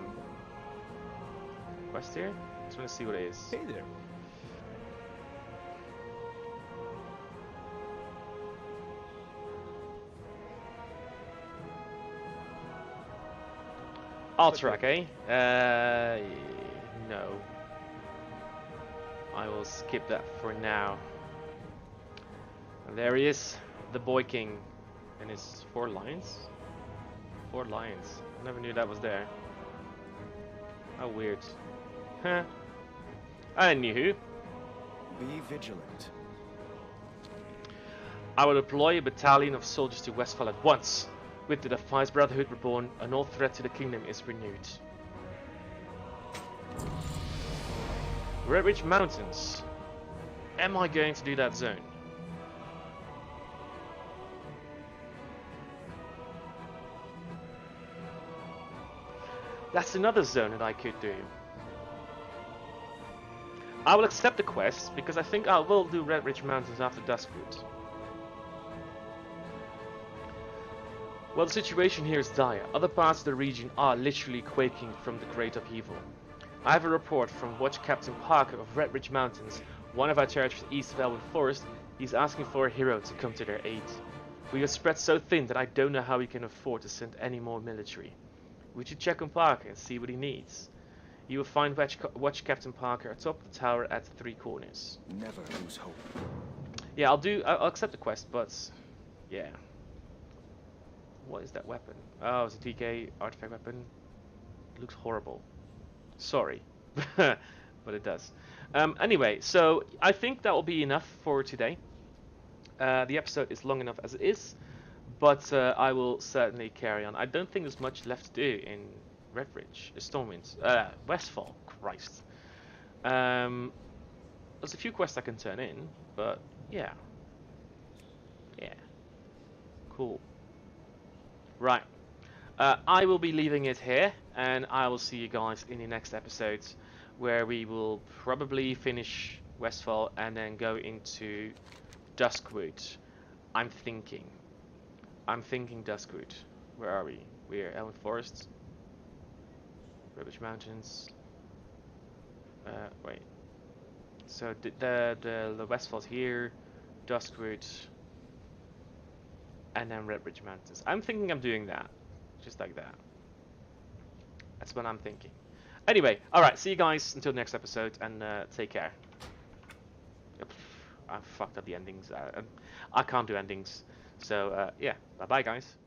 quest here. Just want to see what it is. Hey there. Alterac, eh? No. I will skip that for now. And there he is, the Boy King, and his 4 lions. 4 lions. I never knew that was there. How weird. Huh. Anywho, Be vigilant. I will deploy a battalion of soldiers to Westfall at once. With the Defiance Brotherhood reborn, a null threat to the kingdom is renewed. Red Ridge Mountains. Am I going to do that zone? That's another zone that I could do. I will accept the quest because I think I will do Red Ridge Mountains after Duskwood. Well, the situation here is dire. Other parts of the region are literally quaking from the great upheaval. I have a report from Watch Captain Parker of Red Ridge Mountains, one of our territories east of Elwood Forest. He's asking for a hero to come to their aid. We are spread so thin that I don't know how we can afford to send any more military. We should check on Parker and see what he needs. You will find Watch Captain Parker atop the tower at the 3 corners. Never lose hope. Yeah, I'll accept the quest, but yeah. What is that weapon? Oh, it's a DK artifact weapon. It looks horrible. Sorry, but it does. Anyway, so I think that will be enough for today. The episode is long enough as it is, but I will certainly carry on. I don't think there's much left to do in Red Ridge, Stormwind, Westfall. Christ. There's a few quests I can turn in, but yeah. Yeah. Cool. Right. I will be leaving it here, and I will see you guys in the next episodes, where we will probably finish Westfall and then go into Duskwood. I'm thinking Duskwood. Where are we? We're Elwood Forest. Red Mountains. Wait. So the Westfall's here, Duskwood, and then Red Ridge Mountains. I'm thinking I'm doing that, just like that. That's what I'm thinking. Anyway, all right. See you guys until the next episode, and take care. I fucked up the endings. I can't do endings. So yeah, bye bye guys.